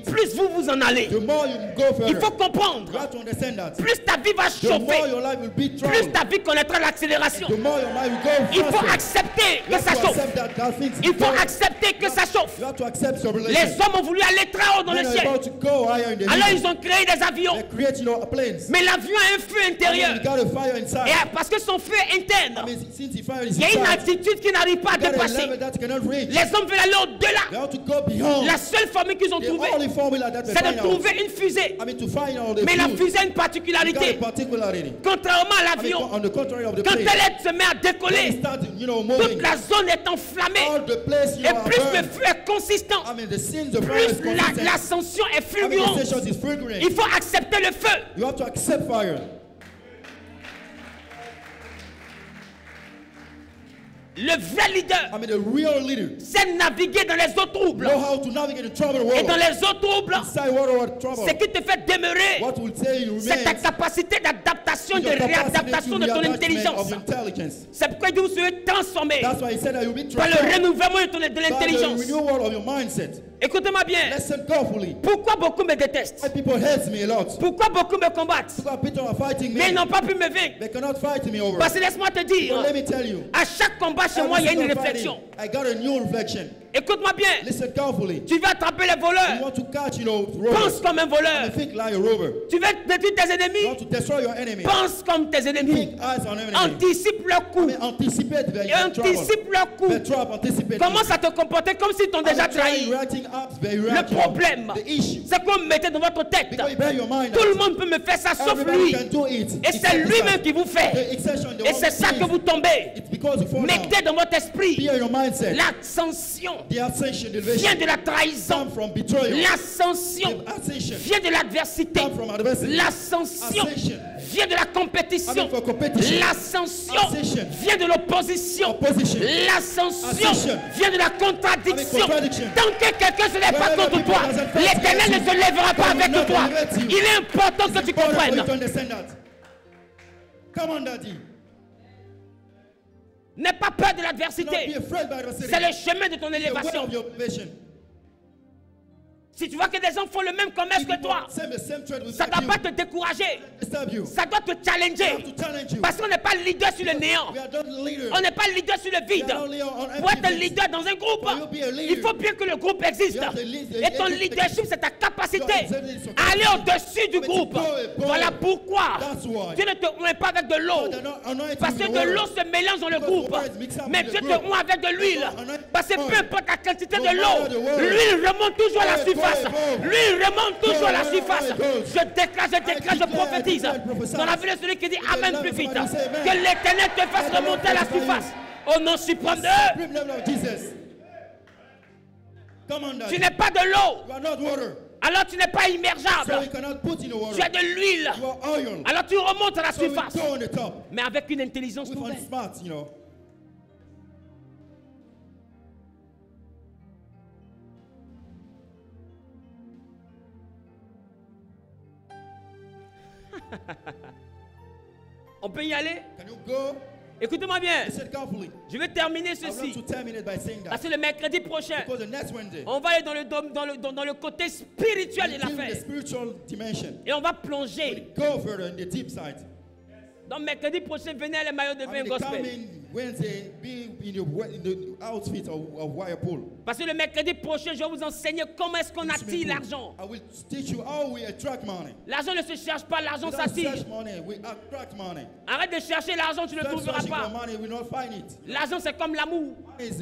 plus vous vous en allez. Il faut comprendre, plus ta vie va chauffer, plus ta vie connaîtra l'accélération. Il faut accepter que ça chauffe. Il faut accepter que ça chauffe. Les hommes ont voulu aller très haut dans le ciel. Alors ils ont créé des avions. Mais l'avion a un feu intérieur. Et parce que son feu est interne, il y a une altitude qui n'arrive pas à dépasser. Les hommes veulent aller au-delà. La seule formule qu'ils ont trouvée, c'est de trouver une fusée. Mais la fusée a une particularité. Contrairement à l'avion, quand elle se met à décoller, toute la zone est enflammée. Et plus le feu est consistant, plus l'ascension est fulgurante. Il faut accepter le feu. Le vrai leader, c'est naviguer dans les eaux troubles. Et dans les eaux troubles, ce qui te fait demeurer, c'est ta capacité d'adaptation, de réadaptation de ton intelligence. C'est pourquoi il dit que vous serez transformé par le renouvellement de l'intelligence. Écoutez-moi bien. Pourquoi beaucoup me détestent? Pourquoi beaucoup me combattent? Mais ils n'ont pas pu me vaincre. Parce que laisse-moi te dire, à chaque combat chez moi, il y a une réflexion. Écoute-moi bien. Tu vas attraper les voleurs. Pense comme un voleur. Tu veux détruire tes ennemis. Pense comme tes ennemis. Anticipe leurs coups. Anticipe leurs coups. Commence à te comporter comme s'ils t'ont déjà trahi. Le problème, c'est qu'on me mettait dans votre tête. Tout le monde peut me faire ça sauf lui. Et c'est lui-même qui vous fait. Et c'est ça que vous tombez. Mettez dans votre esprit l'ascension vient de la trahison. L'ascension vient de l'adversité. L'ascension vient de la compétition. L'ascension vient de l'opposition. L'ascension vient de la contradiction. Tant que quelqu'un ne se lève pas contre toi, l'Éternel ne se lèvera pas avec toi. Il est important que tu comprennes. N'aie pas peur de l'adversité. C'est le chemin de ton élévation. Si tu vois que des gens font le même commerce que toi, ça ne doit pas te décourager. Ça doit te challenger. Parce qu'on n'est pas leader sur le néant. On n'est pas leader sur le vide. Pour être leader dans un groupe, il faut bien que le groupe existe. Et ton leadership, c'est ta capacité à aller au-dessus du groupe. Voilà pourquoi Dieu ne te oint pas avec de l'eau. Parce que de l'eau se mélange dans le groupe. Mais Dieu te oint avec de l'huile. Parce que peu importe la quantité de l'eau, l'huile remonte toujours à la surface. Lui, il remonte toujours à la surface. Je déclare, je prophétise. Dans la vie de celui qui dit Amen plus vite. Que l'Éternel te fasse remonter à la surface. Au nom suprême de Jésus. Tu n'es pas de l'eau. Alors tu n'es pas immergeable. Tu as de l'huile. Alors tu remontes à la surface. Mais avec une intelligence nouvelle. On peut y aller? Can you go? Écoutez-moi bien. Listen carefully. Je vais terminer I want ceci. to terminate by saying Parce that. que le mercredi prochain, Because the next Wednesday, on va aller dans le côté spirituel de deal with the l'affaire. spiritual dimension. Et on va plonger. Go further in the deep side. Donc mercredi prochain, venez à les maillots de bain The gospel. coming Wednesday, be in the outfit of wire pool. Parce que le mercredi prochain, je vais vous enseigner comment est-ce qu'on attire l'argent. I will teach you how we attract money. L'argent ne se cherche pas, l'argent We don't s'attire. search money, we attract money. Arrête de chercher l'argent, tu ne le Stop trouveras searching for pas. money, we will not find it. L'argent, c'est comme l'amour. It's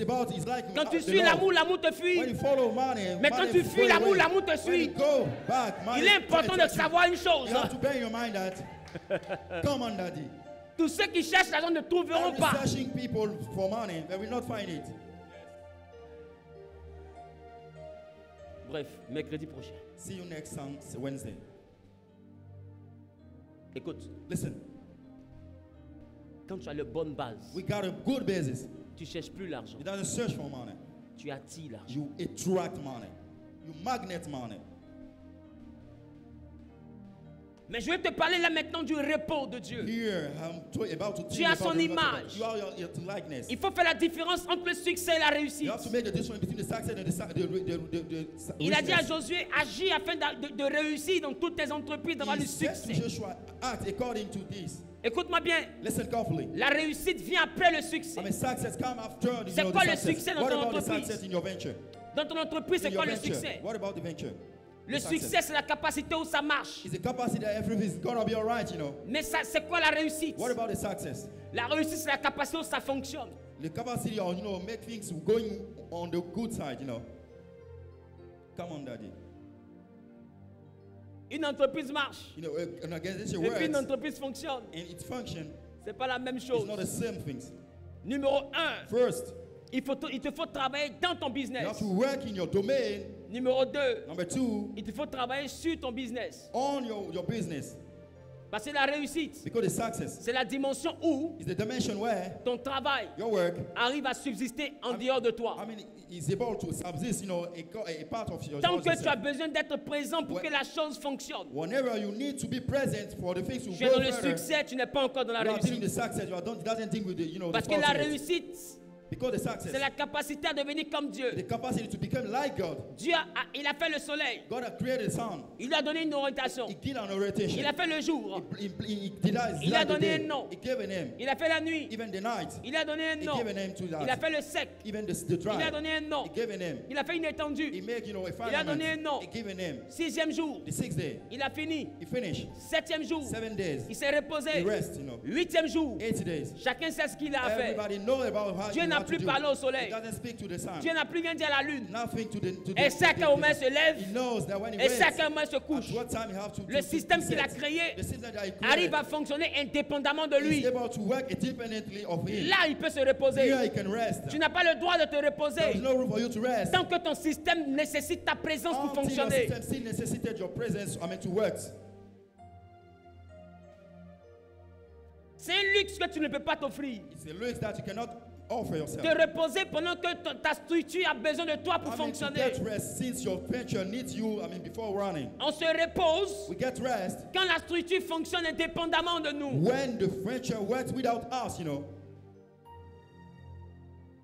like Quand tu the suis Lord. l'amour, l'amour te When fuit. you follow money, Mais quand money tu will fuis go l'amour, away. l'amour te When suit. you go back, money Il est important de tries to savoir une you. chose. You have to bear in your mind that. Come on, Daddy. Tous ceux qui cherchent l'argent ne trouveront I'm pas. searching people for money, they will not find it. Bref, mercredi prochain. See you next Wednesday. Écoute, Listen, quand tu as la bonne base, we got a good basis. tu ne cherches plus l'argent. You don't search for money. Tu attires l'argent. You attract money. You magnet money. Mais je vais te parler là maintenant du repos de Dieu. Here, I'm about to Tu tell you as about son the- image. You are your likeness. Il faut faire la différence entre le succès et la réussite. You have to make the difference between the success and the Il a dit à richness. Josué, agis afin de réussir dans toutes tes entreprises, d'avoir He du said to succès. Joshua, act according to this. Écoute-moi bien, Listen carefully. la réussite vient après le succès. I mean, success come after C'est the quoi le success. succès dans What ton about the entreprise? success in your venture? Dans ton entreprise, c'est In quoi your le venture. succès? What about the venture? Le succès, c'est la capacité où ça marche. Is the capacity that everything's gonna be alright, you know. Mais ça, c'est quoi la réussite? What about the success? La réussite, c'est la capacité où ça fonctionne. The capacity of, make things going on the good side, you know. Come on, Daddy. Une entreprise marche. You know, an organization Et puis une works entreprise fonctionne. and its function C'est pas la même is chose. not the same things. Numéro 1, First, il te faut travailler dans ton you business. have to work in your domain. Numéro 2, Number two, il te faut travailler sur ton business. on your business. Parce que la réussite, Because the success c'est la dimension où is the dimension where ton travail your work, arrive à subsister en dehors de toi. I mean, is able to subsist, a part of your Tant que tu as yourself. besoin d'être présent pour Ouais. que la chose fonctionne. Whenever you need to be present for the things to Tu go es dans le further, succès, tu n'es pas encore dans la you are dealing réussite. with the success. You are don't, it doesn't deal with the, the Parce que la fortunate. réussite, Because the success, c'est la capacité à devenir comme Dieu. the capacity to become like God. Dieu il a fait le soleil. God has created the sun. Il lui a donné une orientation. He did an orientation. Il a fait le jour. Il a donné un nom. He gave a name. Il a fait la nuit. Even the night. Il a donné un He nom. gave a name to that. Il a fait le sec. Even the dry. Il a donné un nom. He gave a name. Il a fait une He étendue. made, a Il a donné un firmament. nom. He gave a name. 6e jour, The 6th day, il a fini. he finished. 7e jour, 7 days, il s'est reposé. he rest, 8e jour, 80 days. chacun sait ce qu'il a à faire. Everybody know about how Dieu you n'a have to plus do. parlé au soleil. He doesn't speak to the sun. Dieu n'a plus rien dit à la lune. Nothing to the Et chacun au moins se He lève. knows that when he Et wakes, chacun au moins se at couche. what time he have to Le système qu'il a set. créé The system that he arrive created à fonctionner indépendamment de is lui. able to work independently of him. Là, il peut se reposer. Here he can rest. Tu n'as pas le droit de te There reposer is no room for you to rest. tant que ton système nécessite ta présence pour Until your fonctionner. system still necessitated your presence, to work. C'est un luxe que tu ne peux pas t'offrir. It's a lux that you cannot offer yourself. Te reposer pendant que ta structure a besoin de toi pour To fonctionner. get rest since your venture needs you, before running. On se repose We get rest quand la structure fonctionne indépendamment de nous. when the venture works without us,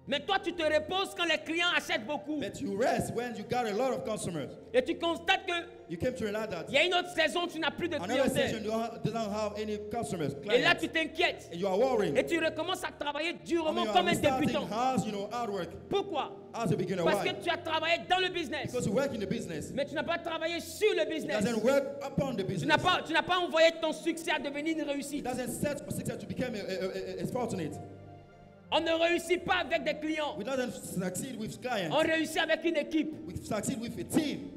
Mais toi, tu te reposes quand les clients achètent beaucoup. But you rest when you got a lot of customers. Et tu constates que You came to realize that il y a une autre saison où tu n'as plus de another session clientèle. you don't have any customers, Et là, clients, tu t'inquiètes. and you are worrying. Et tu recommences à travailler You durement are comme un restarting débutant. hard, hard work Pourquoi? as a beginner. Parce Why? que tu as travaillé dans le business. Because you work in the business. Mais tu n'as pas travaillé sur le It business. doesn't work upon the Tu business. n'as pas envoyé ton succès à devenir une It réussite. doesn't set for success to become a fortunate. On ne réussit pas avec des clients. We don't succeed with clients. On réussit avec une équipe. We succeed with a team.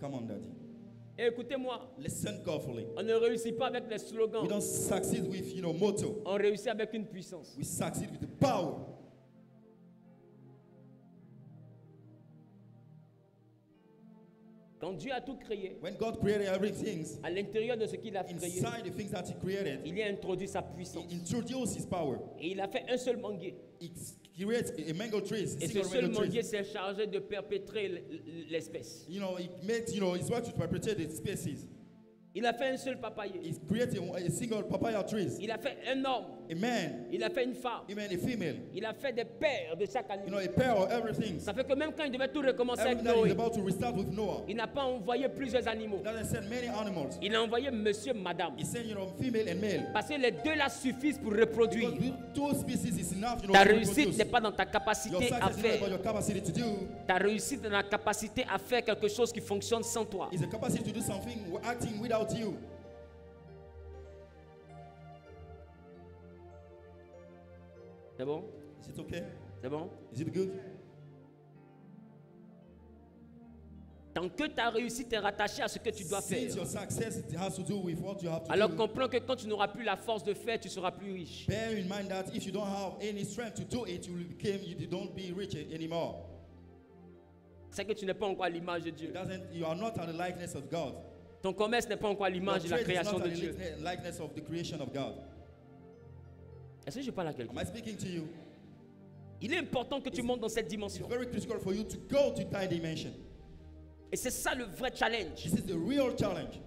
Come on, Daddy. Et écoutez-moi, Listen carefully. on ne réussit pas avec les We slogans. don't succeed with, motto. On réussit avec une puissance. We succeed with the power. Quand Dieu a tout créé, When God created everything, à l'intérieur de ce qu'il a créé, inside the things that He created, il y a introduit sa puissance. He introduced His power. Et il a fait un seul manguier. He creates a mango trees. Et ce seul manguier s'est chargé de perpétrer l'espèce. You know, he made, you know, his work to perpetuate the species. Il a fait un seul papayer. He created a single papaya trees. Il a fait un homme. A man. Il a fait une femme. He made a female. Il a fait des paires de chaque animal. You know, a pair of everything. Ça fait que même quand il devait tout recommencer avec Every time Noé, he's about to restart with Noah, il n'a pas envoyé plusieurs animaux. he doesn't send many animals. Il a envoyé monsieur, madame. He sent, you know, female and male. Parce que les deux là suffisent pour reproduire. Because two species is enough, you know, Ta to réussite reproduce. n'est pas dans ta Your capacité success à is not faire. about your capacity to do. Ta réussite est dans la capacité à faire quelque chose qui fonctionne sans toi. It's a capacity to do something acting without you. C'est bon? Is it okay? C'est bon? Is it good? Tant que ta réussite est rattachée à ce que tu dois faire, Since your success it has to do with what you have to alors do. comprends que quand tu n'auras plus la force de faire, tu seras plus riche. Bear in mind that if you don't have any strength to do it, you don't be rich anymore. C'est que tu n'es pas encore à l'image de Dieu. You are not at the likeness of God. Ton commerce n'est pas encore à l'image de la création de Dieu. The likeness of the creation of God. Est-ce que je parle à quelqu'un? Am I speaking to you? Il est important que tu montes dans cette It's dimension. very critical for you to go to that dimension. Et c'est ça le vrai challenge. This is the real challenge.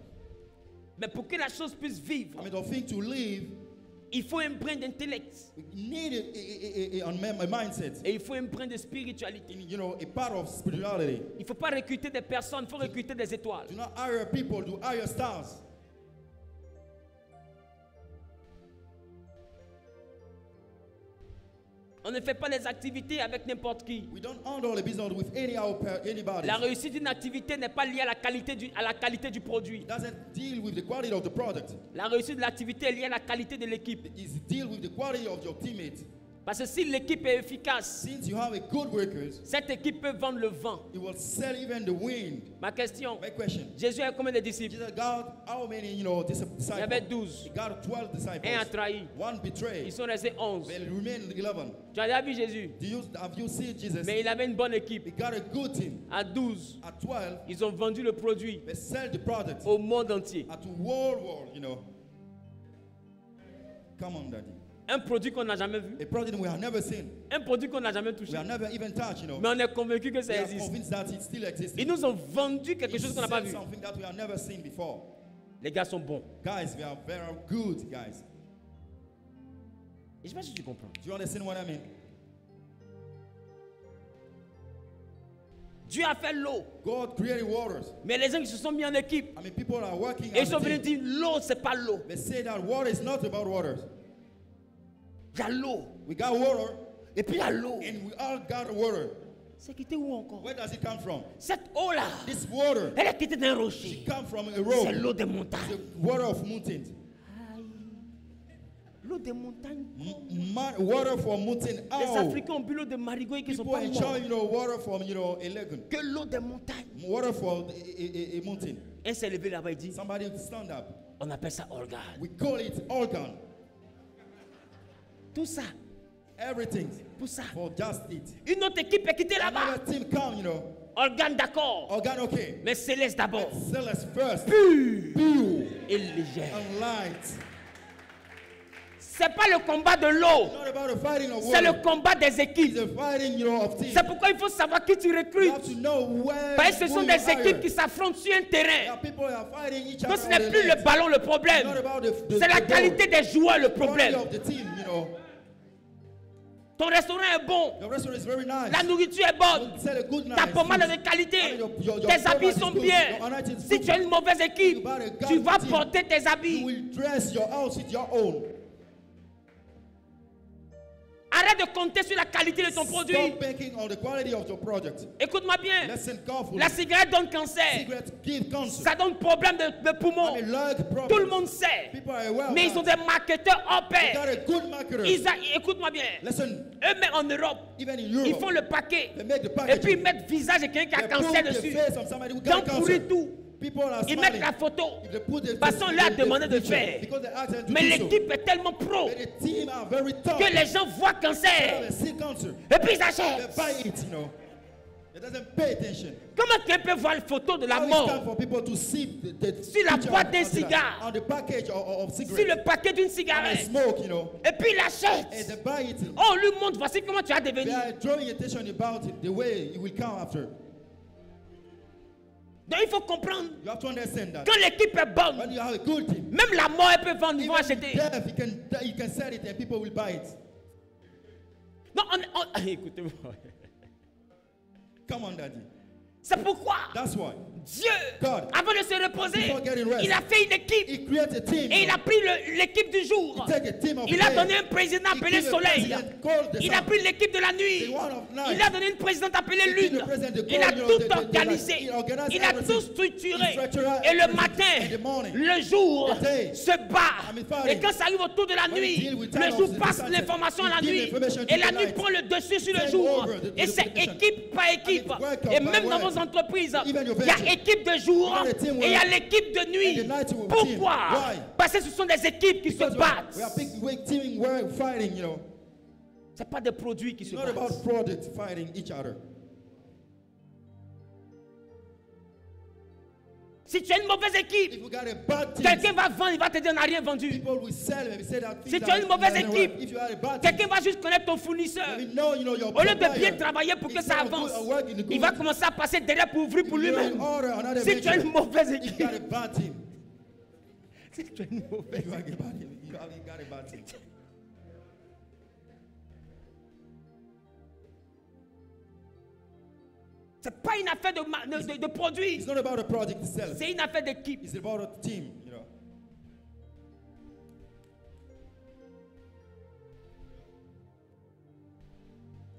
Mais pour que la chose puisse vivre, I mean, the thing to live, il faut un brin d'intellect. we need a mindset. Et il faut un brin de spiritualité. You know, a part of spirituality. Il ne faut pas recruter des personnes, il faut recruter des étoiles. Do not hire people, do hire stars. On ne fait pas les activités avec n'importe qui. We don't handle the business with anybody. La réussite d'une activité n'est pas liée à la qualité du produit. It doesn't deal with the quality of the product. La réussite de l'activité est liée à la qualité de l'équipe. It deals with the quality of your teammates. Parce que si l'équipe est efficace, Since you have a good workers, cette équipe peut vendre le vent. it will sell even the wind. Ma question, My question. Jésus a combien de disciples? Jesus got how many, you know, disciples? Il y avait 12. He got 12 disciples. Un a trahi. One betrayed. Ils sont restés 11. There remained 11. Tu as déjà vu Jésus? Have you seen Jesus? Mais il avait une bonne équipe. He got a good team. À 12, At 12, ils ont vendu le produit they sell the product. au monde entier. At world, you know. Come on, Daddy. Un produit qu'on n'a jamais vu. A product we have never seen. Un produit qu'on n'a jamais We touché. have never even touched, you know. Mais on est convaincu que We ça are existe. convinced that it still exists. Ils nous ont vendu quelque chose qu'on n'a pas vu. Something that we have never seen before. Les gars sont bons. Guys, we are very good, guys. Et je sais pas si tu comprends. Do you understand what I mean? Dieu a fait l'eau. God created waters. Mais les gens qui se sont mis en équipe, I mean, people are working et ils as sont a venus team. dire l'eau, c'est pas l'eau. They say that water is not about water. Il y a l'eau. We got water, Et puis il y a l'eau. and we all got water. C'est quitté où encore? Where does it come from? Cette eau-là, This water, elle est quittée d'un rocher. it comes from a C'est rock. l'eau des montagnes. The water of mountains. Aïe. L'eau des montagnes. Water from mountain. Les Oh, Africains ont bu l'eau de marigot qui sont people pas enjoy, morts. you know, water from, you know, a lagoon. Que l'eau des montagnes. Water from a mountain. Un s'est levé là-bas et dit, Somebody stand up. on appelle ça organe. We call it organ. Tout ça, Everything pour ça. for just it. Une autre équipe est quittée là-bas. Another team come, you know. Organe d'accord. Organ, okay. Mais céleste d'abord. Sell us first. Pur Pure et légère. and light. C'est pas le combat de l'eau. Not about the fighting of C'est le water. combat des It's équipes. the fighting, you know, of teams. C'est pourquoi il faut savoir qui tu You recrutes. have to know where. Parce que ce who sont you des équipes hire. qui s'affrontent sur un terrain. There are people who are fighting each Donc other. ce on n'est the plus net. le ballon le It's problème. not about the C'est la ball. qualité des joueurs le Quality problème. of the team, you know. Ton restaurant est bon. The restaurant is very nice. La nourriture est bonne. You sell a good Ta nice pommade est food. de qualité. I mean, your Tes product habits is sont good. bien. Your outfit is Si good. tu as une mauvaise équipe, You buy a tu good vas team. porter tes You habits. will dress your outfit your own. Arrête de compter sur la qualité de ton produit. Stop banking on the quality of your product. Écoute-moi bien. Listen carefully. La cigarette donne cancer. Cigarettes give cancer. Ça donne problème de poumon. I mean, lung problems. Tout le monde sait. People are aware of Mais ils ont that. des marketeurs hors They pair. got a good marketer. Écoute-moi bien. Listen, Eux-mêmes en Europe, even in ils Europe, font le paquet. they make the Et packaging. puis ils mettent visage de quelqu'un qui a They cancer put the dessus. face of somebody who got Dans cancer. pourri tout. People are Ils smiling. mettent la photo. If they put the Parce qu'on leur a demandé de picture, faire. because they asked them to Mais do so. l'équipe est tellement pro But the team are very tough. que les gens voient They cancer. see cancer. Et puis ils They achètent. buy it, you know. It doesn't pay attention. Comment quelqu'un peut voir la photo de la How mort it's time for people to see the sur la picture boîte d'un on the- cigare, on the package of sur cigarettes, le paquet d'une and they cigarette, smoke, you know, et puis il and l'achète. they buy it. Oh, lui montre, voici comment tu as They devenu. are drawing attention about it, the way it will come after. Donc il faut comprendre, You have to understand that. quand l'équipe est bonne, When you have a good team, même la mort, elle peut vendre, ils vont even acheter. death, you can sell it and people will buy it. Non, écoutez-moi. Come on, daddy. C'est pourquoi That's why Dieu, God, avant de se reposer, before getting rest, il a fait une équipe He creates a team. et il a pris l'équipe du jour. He take a team of Il a players. donné un président He appelé give a Soleil. president called the Il a sun. pris l'équipe de la The nuit. one of night. Il a donné une présidente appelée He give Lune. the president the Il a call, you know, tout the organisé. he organized Il a everything. tout structuré. He structured Et le everything. matin, In the morning, le jour the day, se bat. I'm fighting. Et quand ça arrive autour de la When he nuit, deal with le time jour of the passe sunset, l'information à la he give nuit. information to Et la the nuit night. prend le dessus sur le Take jour. over the Et c'est information. équipe par équipe. And it's work Et by même dans work. vos entreprises, Even your il y a venture. équipe de jour You got a team et il y a work. l'équipe de nuit. And the night team. Pourquoi? Why? Parce que ce sont des équipes qui se Because battent. we are big team, we're fighting, you know. Ce n'est pas des produits qui It's se not battent. about products fighting each other. Si tu as une mauvaise équipe, If you got a bad team, quelqu'un va vendre, il va te dire on n'a rien vendu. people will sell it and say that Si things tu as une mauvaise doesn't work. équipe, If you are a bad team, quelqu'un va juste connaître ton fournisseur. we know, you know, your Au lieu de bien supplier. travailler pour que Instead ça of avance, working the il va good, commencer à passer derrière pour ouvrir pour you lui-même. order another Si tu as venture. une mauvaise If you équipe, got a bad team, si tu as une mauvaise if you got a bad team, you got a bad team. c'est pas une affaire de produit, It's not about a project itself. c'est une affaire d'équipe. It's about a team, you know.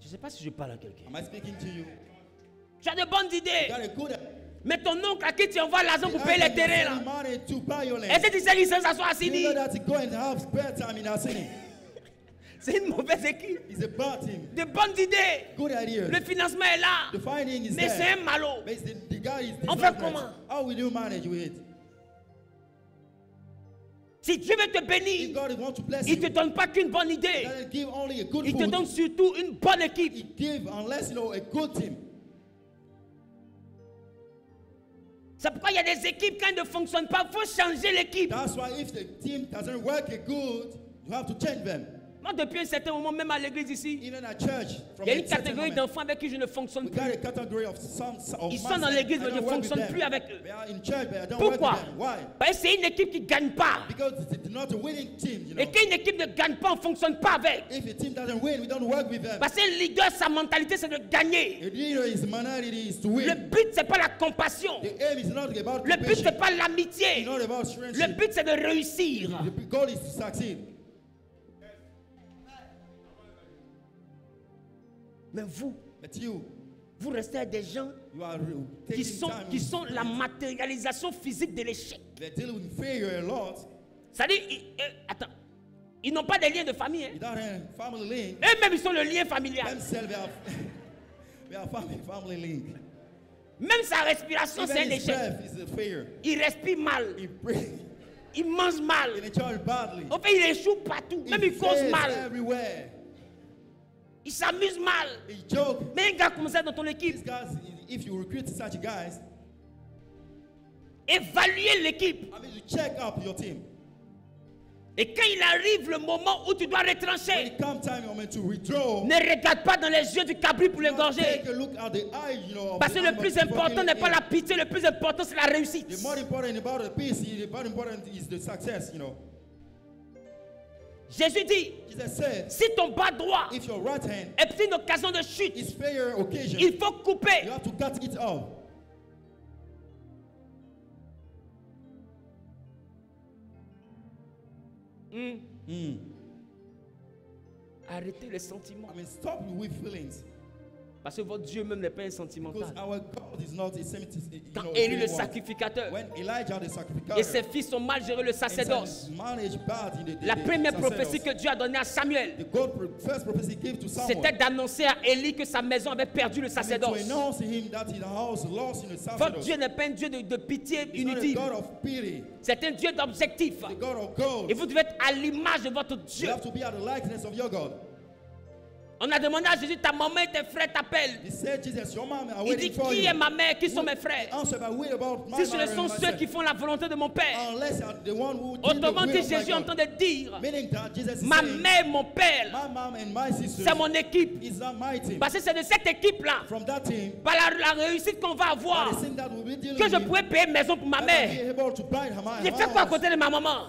Je ne sais pas si je parle à quelqu'un. Am I speaking to you? Tu as de bonnes You idées, got a good mais ton oncle à qui tu envoies l'argent pour payer les terrains là, money to buy your land. est-ce que tu sais qu'il s'assoit à You Sydney? know that to go and have spare time in our city. C'est une mauvaise équipe. It's a bad team. De bonnes idées, Good idea. le financement est là, The finding is mais c'est there. un malot. But the guy is On fait different. comment? How will you manage with it? Si Dieu veut te If bénir, God wants to bless il ne you, te donne pas qu'une bonne He idée, doesn't give only a good il te food. donne surtout une bonne équipe. He give unless you know a good team. C'est pourquoi il y a des équipes, quand elles ne fonctionnent pas, il faut changer l'équipe. That's why if the team doesn't work good, you have to change them. Moi, depuis un certain moment, même à l'église ici, Even at church, from il y a a une certain catégorie moment, d'enfants avec qui je ne fonctionne we plus. got a category of some of Ils sont dans l'église, mais je ne fonctionne plus avec eux. They are in church, but I don't work Pourquoi? with them. Why? Parce que c'est une équipe qui ne gagne pas. Because it's not a winning team, you know. Et quand une équipe ne gagne pas, on ne fonctionne pas avec. If a team doesn't win, we don't work with them. Parce que le leader, sa mentalité, c'est de gagner. A leader is minority is to Le win. but, ce n'est pas la compassion. The aim is not about Le but, ce competition. n'est pas l'amitié. It's not about Le friendship. but, c'est de réussir. The goal is to succeed. Mais vous, But you vous restez avec des gens are qui taking sont, time. qui sont la matérialisation physique de l'échec. They're dealing with failure a lot. C'est-à-dire, attends, ils n'ont pas de lien de famille. Hein. Without a family link, Eux-mêmes, ils sont le lien familial. themselves they have family link. Même sa respiration, c'est un Even his échec. breath is a failure. Il respire mal. He breathes. Il mange mal. He enjoys badly. En fait, il échoue partout. Même He il cause fails mal. everywhere. Il s'amuse mal. He joke. Mais un gars comme ça dans ton équipe, These guys, if you recruit such guys, évaluez l'équipe. I mean, you check up your team. Et quand il arrive le moment où tu dois When retrancher, it comes time you're meant to withdraw, ne regarde pas dans les yeux du cabri pour l'égorger. take a look at the eye, you know. of Parce the que le animal plus before important killing n'est pas it. la pitié, le plus important c'est la réussite. The more important about the peace, the more important is the success, you know. Jésus dit, Jesus said, si ton bas droit if your right hand est une occasion de chute, is failure occasion, il faut couper. you have to cut it off. Arrêtez les sentiments. I mean, stop with feelings. Parce que votre Dieu même n'est pas un Because sentimental. our God is not a Quand know, Élie le feeling one. sacrificateur When Elijah the et sacrificer ses fils ont mal géré le and sacerdoce, managed bad in the la première sacerdoce, prophétie que Dieu a donnée à Samuel, first prophecy gave to Samuel, c'était d'annoncer à Élie que sa maison avait perdu le to sacerdoce. announce to him that his house lost in the Votre sacerdoce. Dieu n'est pas un Dieu de pitié He's not a inutile. God of pity, C'est un Dieu d'objectif. the God of gold. Et vous devez être à l'image de votre You Dieu. have to be at the likeness of your God. On a demandé à Jésus, ta maman et tes frères t'appellent. Il dit, qui est ma mère, qui sont mes frères? Si ce sont ceux qui font la volonté de mon Père. Autrement dit, Jésus est en train de dire, ma mère, mon père, c'est mon équipe. Parce que c'est de cette équipe-là, par la réussite qu'on va avoir, que je pourrais payer une maison pour ma mère. J'ai fait quoi à côté de ma maman?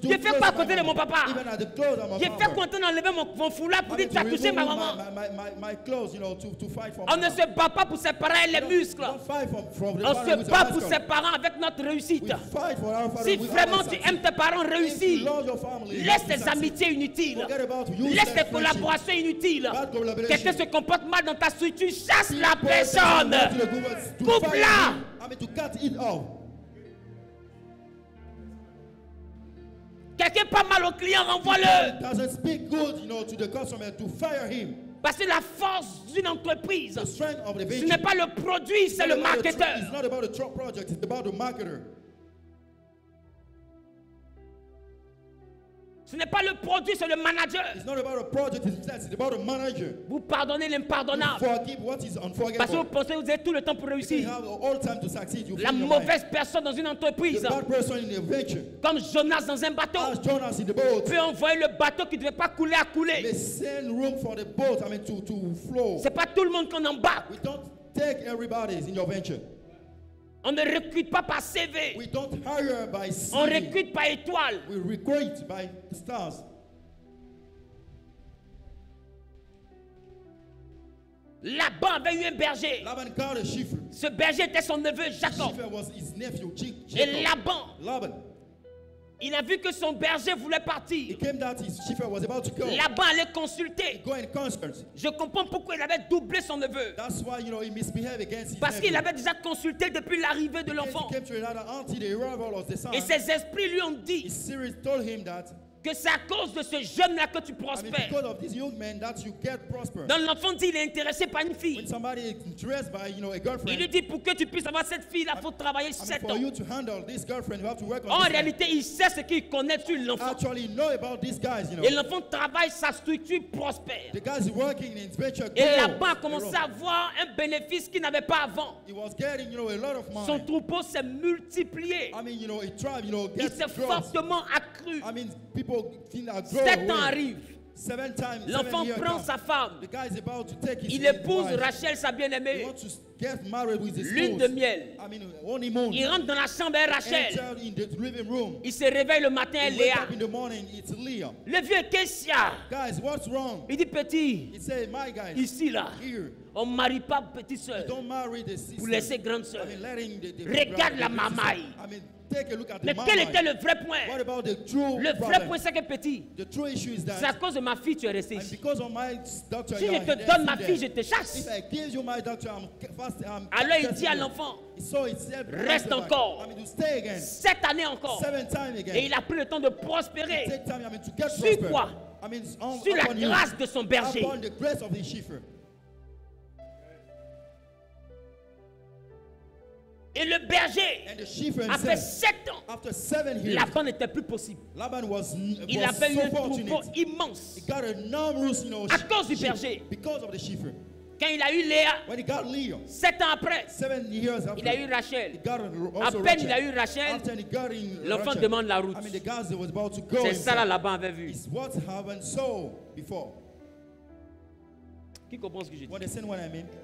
J'ai fait quoi à côté de mon papa? J'ai fait quoi d'enlever mon foulard pour dire tu as touché ma maman? On ne se bat pas pour séparer les muscles. On se bat pour ses parents avec notre réussite. Si vraiment tu aimes tes parents réussir, laisse tes amitiés inutiles. Laisse tes collaborations inutiles. Quelqu'un se comporte mal dans ta structure, chasse la personne. Coupe-la. Quelqu'un pas mal au client, renvoie-le. Parce que la force d'une entreprise, ce n'est pas le produit, c'est le marketeur. Ce n'est pas le produit, c'est le manager. Vous pardonnez l'impardonnable. Parce que vous pensez que vous avez tout le temps pour réussir. La mauvaise personne dans une entreprise, comme Jonas dans un bateau, peut envoyer le bateau qui ne devait pas couler à couler. C'est pas tout le monde qu'on embarque. On ne recrute pas par CV. On recrute par étoile. Laban avait eu un berger. Ce berger était son neveu Jacob. Et Laban, il a vu que son berger voulait partir. Laban allait consulter. Je comprends pourquoi il avait doublé son neveu. Parce qu'il avait déjà consulté depuis l'arrivée de l'enfant. Et ses esprits lui ont dit que c'est à cause de ce jeune-là que tu prospères. Dans l'enfant dit il est intéressé par une fille. Il lui dit pour que tu puisses avoir cette fille-là, il faut travailler 7 ans. En réalité, il sait ce qu'il connaît sur l'enfant. Et l'enfant travaille, sa structure prospère. Et Laban a commencé à avoir un bénéfice qu'il n'avait pas avant. Son troupeau s'est multiplié. Il s'est fortement accru. 7 ans arrivent. L'enfant prend sa femme. Il épouse Rachel, sa bien-aimée. Lune de miel. Il rentre dans la chambre de Rachel. Il se réveille le matin, Léa. Le vieux Kessia. Il dit petit, ici là, on ne marie pas petite soeur pour laisser grande soeur. Regarde la mamaille. Mais quel était le vrai point? Le vrai point, c'est que petit, c'est à cause de ma fille que tu es resté ici. Si je te donne ma fille, je te chasse. Alors il dit à l'enfant, reste encore 7 années encore. Et il a pris le temps de prospérer. Sur quoi? Sur la grâce de son berger. Et le berger a fait 7 ans. Laban n'était plus possible. Il avait eu un troupeau immense à cause du berger. Quand il a eu Léa, 7 ans après, il a eu Rachel. À peine il a eu Rachel, l'enfant demande la route. C'est ça là Laban avait vu. Qui comprend ce que je dis?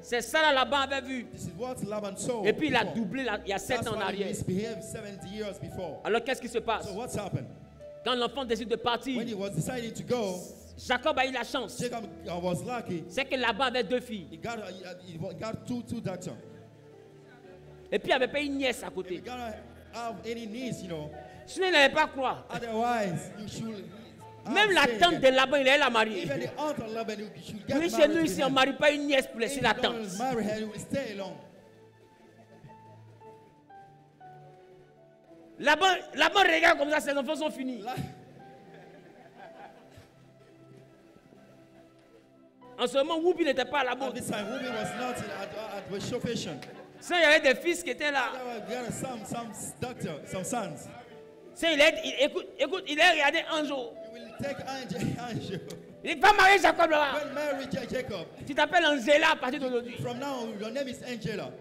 C'est ça là Laban avait vu. Et puis il a doublé il y a 7 ans en arrière. Alors qu'est-ce qui se passe? Quand l'enfant décide de partir, Jacob a eu la chance. C'est que Laban avait 2 filles. Et puis il n'y avait pas une nièce à côté. Sinon il n'allait pas croire. Même la tante de Laban, il allait la marier. Oui, chez nous ici, on ne marie pas une nièce pour laisser la tante. Laban regarde comme ça, ses enfants sont finis. En ce moment, Whoopi n'était pas à la mode. Ça, il y avait des fils qui étaient là. Écoute, il a regardé un jour. Il Il va marier Jacob là-bas. When Mary Jacob. Tu t'appelles Angela à partir d'aujourd'hui. From now, your name is Angela.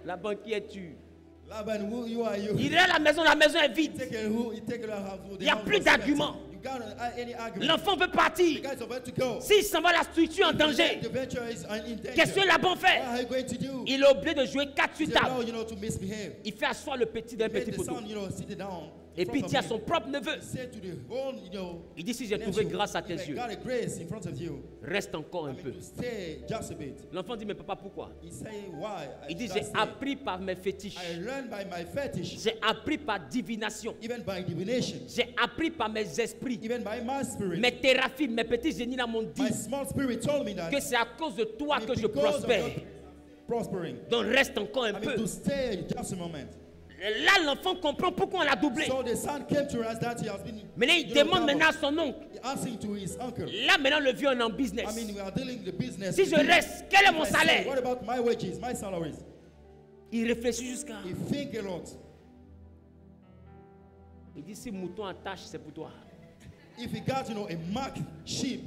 Laban, qui es-tu? Laban, who are you? Il est à la maison est vide. Il n'y a plus d'arguments. L'enfant veut partir. S'il s'en va, la structure en danger. Qu'est-ce que Laban fait? Il est obligé de jouer 4 sur table. Il fait asseoir le petit d'un petit poteau. Et puis il dit à son propre neveu, il dit, si j'ai trouvé grâce à tes yeux, reste encore un peu. L'enfant dit, mais papa, pourquoi? Il dit, j'ai appris par mes fétiches. J'ai appris par divination. J'ai appris par mes esprits. Mes théraphies, mes petits génies là m'ont dit que c'est à cause de toi que je prospère. Donc reste encore un peu. Là, l'enfant comprend pourquoi on l'a doublé. Maintenant, il demande maintenant à son oncle. Là, maintenant, le vieux est en business. Si je reste, quel est mon salaire? Il réfléchit jusqu'à... Il dit, si mouton attache, c'est pour toi. If you got, a marked sheep,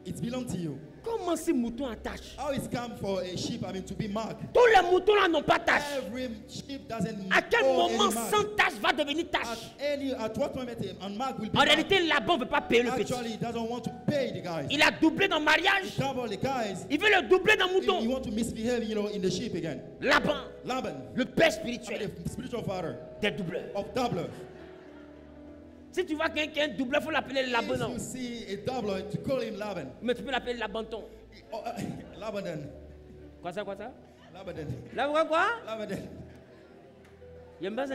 it belongs to you. Comment ces moutons attachent? How it's come for a sheep, to be marked? Tous les moutons là n'ont pas tache. Every sheep doesn't. À quel moment sans tache va devenir tache? At what moment unmarked will be en réalité, Laban ne veut pas payer le petit. Actually, he doesn't want to pay the guys. Il a doublé dans le mariage. Il veut le doubler dans le mouton. He want to misbehave, in the sheep again. Laban, le père the spirituel spiritual father des doubleurs. of doublers. Si tu vois quelqu'un un doubleur, il faut l'appeler Laban. If you see a doubler, to call him Laban. Mais tu peux l'appeler Labanton. Labadan. Quoi ça? Labadan. Laban quoi? Labadan. J'aime pas ça.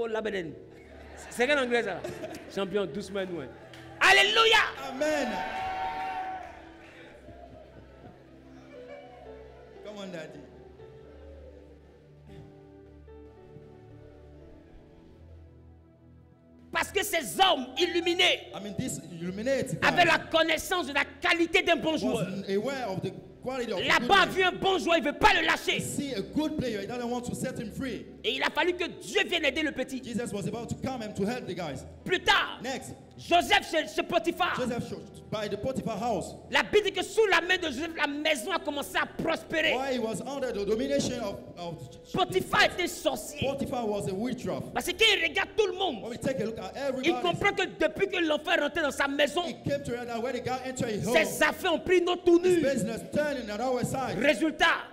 Labadan. C'est quel anglais ça? Champion, doucement nous. Alléluia. Amen. Come on, Daddy. Parce que ces hommes illuminés avaient la connaissance de la qualité d'un bon joueur. Laban a vu un bon joueur, il ne veut pas le lâcher. Et il a fallu que Dieu vienne aider le petit. Plus tard, Joseph chez Potiphar. La Bible dit que sous la main de Joseph, la maison a commencé à prospérer. Potiphar était sorcier. Parce qu'il regarde tout le monde. Il comprend que depuis que l'enfant est rentré dans sa maison, ses affaires ont pris une autre tournure. Résultat,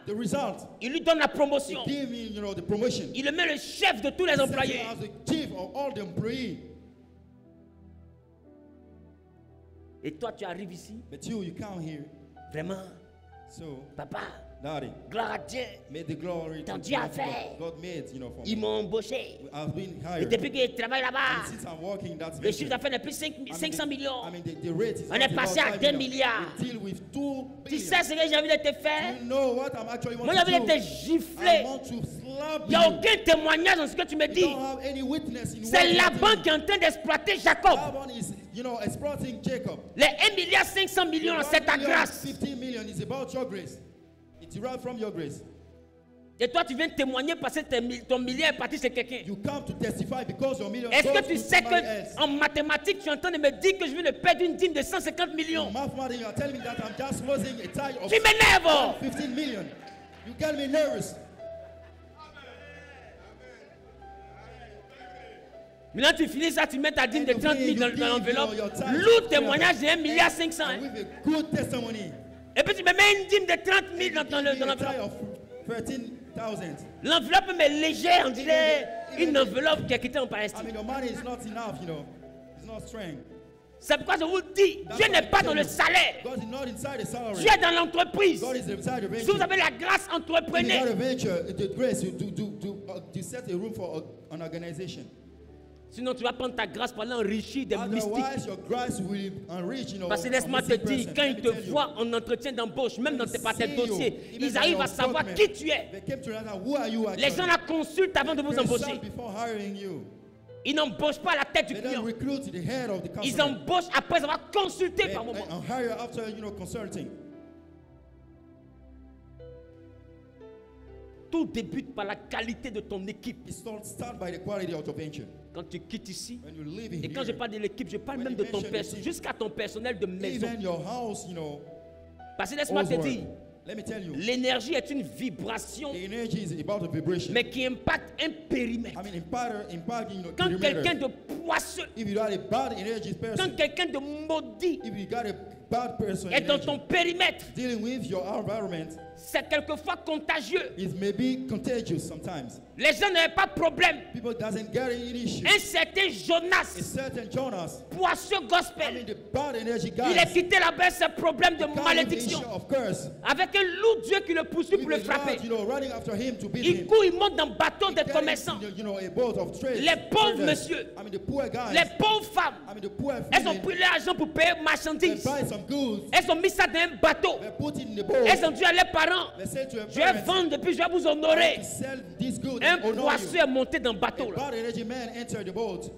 il lui donne la promotion. Il le met le chef de tous les employés. Et toi, tu arrives ici. Vraiment. Papa. Daddy, gloire à Dieu. Ton Dieu a fait. Ils m'ont embauché. Et depuis que je travaille là-bas, le chiffre d'affaires n'est plus 500 millions. On est passé à 2 milliards. Tu sais ce que j'ai envie de te faire? Moi, j'ai envie de te gifler. Il n'y a aucun témoignage dans ce que tu me dis. C'est Laban qui est en train d'exploiter Jacob. Les 1 milliard 500 millions, c'est ta grâce. Et toi, tu viens témoigner parce que ton milliard est parti chez quelqu'un. Est-ce que tu sais qu'en mathématiques, tu es en train de me dire que je viens de perdre une dîme de 150 millions? Tu m'énerves. Maintenant, tu finis ça, tu mets ta dîme de 30 000 dans l'enveloppe. Lourd témoignage de 1 milliard 500. Et puis tu me mets une dîme de 30 000 dans l'enveloppe. L'enveloppe est légère, on dirait une enveloppe qui a quitté en Palestine. C'est pourquoi je vous dis, Dieu n'est pas dans le salaire. Dieu est dans l'entreprise. Si vous avez la grâce, entreprenez. Sinon, tu vas prendre ta grâce pour aller enrichir des mystiques. Parce que laisse-moi te dire, quand ils te voient en entretien d'embauche, même dans tes dossiers, ils arrivent à savoir qui tu es. Les gens la consultent avant de vous embaucher. Ils n'embauchent pas à la tête du client. Ils embauchent après avoir consulté par moment. Tout débute par la qualité de ton équipe. It start by the quality of your venture. Quand tu quittes ici, When you live in et quand je here, parle de l'équipe, je parle when même you de ton mention the personnel, team, jusqu'à ton personnel de maison. even your house, you know, Parce que laisse-moi te all's dire, work. Let me tell you, l'énergie est une vibration, the energy is about a vibration. mais qui impacte un périmètre. I mean, impacting your Quand quelqu'un perimeter. de poisseux, If you got a bad energy person, quand quelqu'un de maudit if you got a bad person est dans energy, ton périmètre, dealing with your environment, c'est quelquefois contagieux. it may be contagious sometimes. Les gens n'avaient pas de problème. People doesn't get any issue. Un certain A Jonas, certain Jonas, poisseux I mean gospel, the bad energy il a guys, quitté là-bas ses problèmes de come with the malédiction. issue of curse, Avec un loup Dieu qui le poursuit pour le with the frapper. God, you know, running after him to beat Il him. court, il monte dans le bateau He des carries, commerçants. you know, a boat of trade. Les pauvres traders. monsieur, I mean the poor guys, les pauvres femmes, I mean the poor elles ont women, pris l'argent pour payer they marchandises. buy some goods, Elles ont mis ça dans un bateau. they put it in the boat, Elles ont dit à leurs parents, they say to their je vais parents, vendre depuis, je vais vous honorer. to sell these goods Un and honor poisseux you. est monté dans le A bateau. Là. bad energy man entered the boat.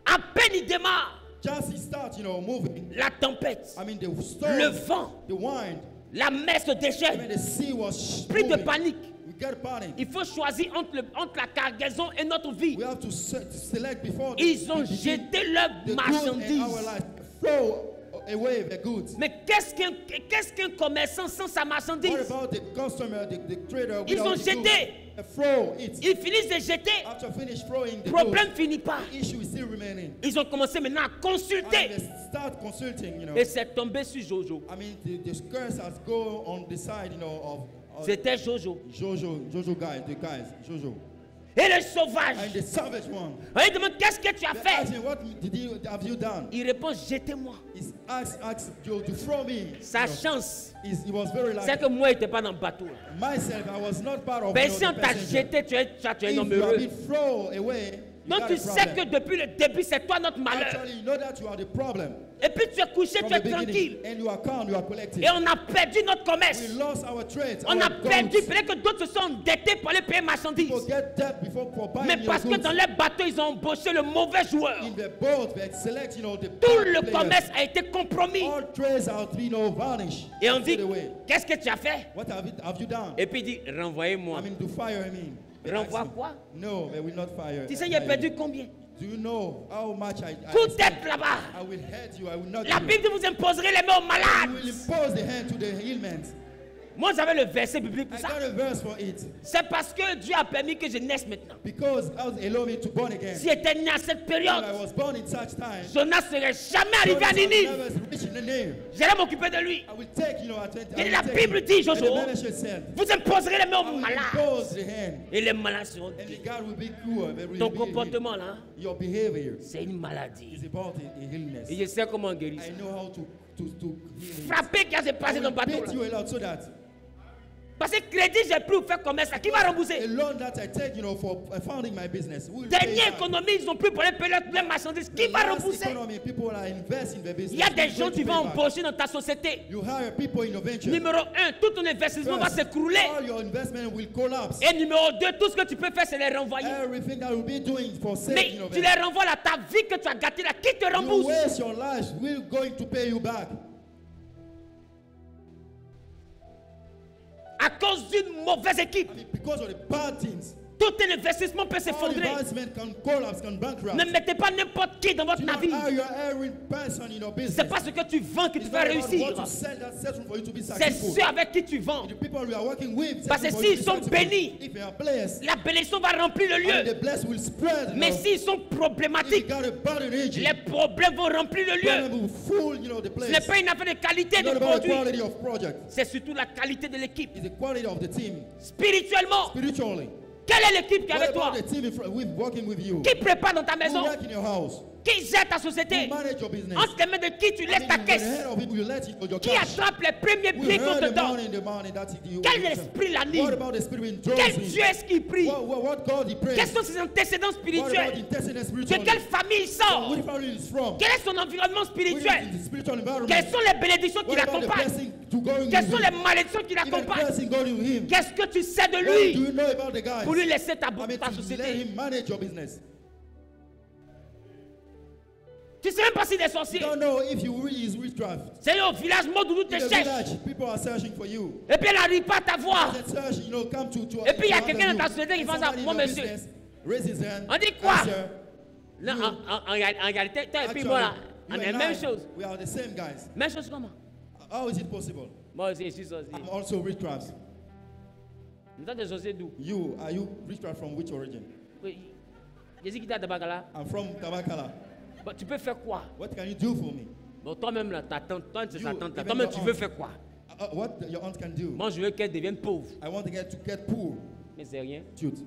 À peine il démarre, Just he start, you know, moving. la tempête, I mean the le storm, vent, the wind, la mer se I déchaîne. mean the sea was Pris de moving. panique. We get panic. Il faut choisir entre la cargaison et notre vie. We have to select before Ils ont the jeté leurs good in our marchandises. life. Throw away the goods. Mais qu'est-ce qu'un commerçant sans sa marchandise? What about the customer, the trader? Ils ont without the jeté. goods? Throw it. Ils finissent de jeter. After finish throwing the Le problème goods, finit pas. the issue is still remaining. Ils ont commencé maintenant à And consulter. they start consulting, you know. Et c'est tombé sur Jojo. I mean, the curse has go on the side, you know, of C'était Jojo. Jojo guys, the guys, Jojo. Et le sauvage. And the savage one. On lui demande qu'est-ce que tu as They ask fait? him, what have you done? Il répond jetez-moi. He asked Joe to throw me. Sa You know, chance, he was very c'est lucky. que moi, il n'était pas dans le bateau. Là. Myself, I was not part of Mais you si know, on the t'a passenger. jeté, tu es un If homme you have heureux. been thrown away, you Donc got tu a sais que problem. depuis le début, c'est toi notre malheur. Actually, you know that you are the problem. Et puis tu es couché, From tu es the beginning, tranquille. and you are calm, you are collected. Et on a perdu notre commerce. We lost our trade. On our a perdu. goods. Peut-être que d'autres se sont endettés pour aller payer marchandises. People get debt before for buying Mais your parce que goods. dans leur bateau, ils ont embauché le mauvais joueur. In the boat, they select, you know, the Tout bad le players. commerce a été compromis. All trades are, you know, vanished. Et on dit, Straight away. qu'est-ce que tu as fait? What have you done? Et puis il dit, renvoyez-moi. I mean, to fire him. They Renvoie ask him. quoi? No, they will not fire. Tu sais, il a perdu combien? Do you know how much I Tout spent? est là-bas. I will hurt you. I will not. La do Bible dit, vous imposerez les mains aux it. I malades. will impose the hand to the ailment. Moi, j'avais le verset biblique pour I ça. got a verse for it C'est parce que Dieu a permis que je naisse maintenant. because God allowed me to born again. Si j'étais né à cette When période, I was born in such time, Jonas ne serait jamais arrivé à God has Ninive. never reached the name. J'allais m'occuper de lui. I will take, you know, at 20. Et la Bible dit, And the Jojo, manager said, vous imposerez les mains I aux will malades. impose the hand, Et les malades seront and guéris. the God will be cured. They will Ton be comportement là, healed. Your behavior c'est une maladie. is about a illness. Et je sais comment guérir ça. I know how to heal it. Frapper qui a se I passé dans will le bateau beat là. you a lot so that Parce que crédit, j'ai pris pour faire commerce. Qui va a rembourser? loan that I take, you know, for founding my business. Who will pay Dernière back? économie, ils ont pris pour aller payer leurs marchandises. Qui The va last rembourser? economy, people are invest in their business. Il y a des Who's gens going qui to vont pay back? embaucher dans ta société. You hire people in your venture. Numéro 1, tout ton investissement va First, s'écrouler. all your investment will collapse. Et numéro 2, tout ce que tu peux faire, c'est les renvoyer. Everything that you'll be doing for Mais sake, you know, tu les renvoies là, ta vie que tu as gâtée là, qui te you rembourse? waste your life. We're going to pay you back À cause d'une mauvaise équipe. I mean, because of the bad things. Tout un investissement peut All s'effondrer. investment can collapse, can bankrupt. Ne mettez pas n'importe qui dans votre Do not navire. hire every person in your business. C'est pas ce que tu vends qui te It's fait not about réussir. what you sell that's settled for you to be C'est successful. ceux avec qui tu vends. The people we are working with, Parce que settled for you s'ils to be sont successful. bénis, If they are blessed, la bénédiction va remplir le and lieu. the blessed will spread. Mais s'ils sont if you problématiques, got a bad energy, les problèmes vont remplir le lieu. problem will fool, you know, the Ce place. n'est pas une affaire de qualité It's de not about the produit. quality of project. C'est surtout la qualité de l'équipe. It's the quality of the team. Spirituellement, Spiritually, quelle est l'équipe qui est what avec toi? about the team working with you? Qui prépare dans ta Who maison? work in your house? Qui gère ta Who société? manage your business? Entre les mains de qui tu I laisses mean, ta you caisse? head of people, you let your Qui cash. attrape les premiers We pieds qu'on heard te the donne? money that you. Quel esprit l'anime? What about the spirit in Quel Joseph? Dieu est-ce qui prie? What God he prays? Quels sont ses antécédents What about spirituels? intestinal De spiritual? quelle famille il sort? Where family is from? Quel est son environnement Where spirituel? is the spiritual environment? Quelles sont les bénédictions qui What about the l'accompagnent? blessing to going Quelles with sont him? les malédictions qui Even the l'accompagnent? blessing going with him. Qu'est-ce que tu sais de What do lui you know about the guys? pour lui laisser ta I mean, ta to let société? him manage your business. Tu ne sais même pas s'il est You sorcier. don't know if you really is witchcraft. C'est au village, Modoudou te In the cherche. village, people are searching for you. Et puis elle n'arrive pas à t'avoir. They search, you know, come to Et puis il y a to quelqu'un answer dans ta you. société qui And pense à somebody in moi, your monsieur. business raise his hand. On dit quoi? Answer. Non, You- en réalité, toi et puis Actually, moi là, you on est and la même I, chose. We are the same guys. Même chose comment? How is it possible? Moi aussi, je suis sorcier. I'm also witchcraft. Nous sommes des sorciers d'où? You, are you witchcraft from which origin? Oui. Jésus qui t'a Tabakala. I'm from Tabakala. Bon, tu peux faire quoi? What can you do for me? Bon, toi-même là, ta tante, toi c'est sa You, tante là. even Toi-même, your tu veux aunt. faire quoi? What your aunt can do? Moi, je veux qu'elle devienne pauvre. I want to get poor. Mais c'est rien. Truth.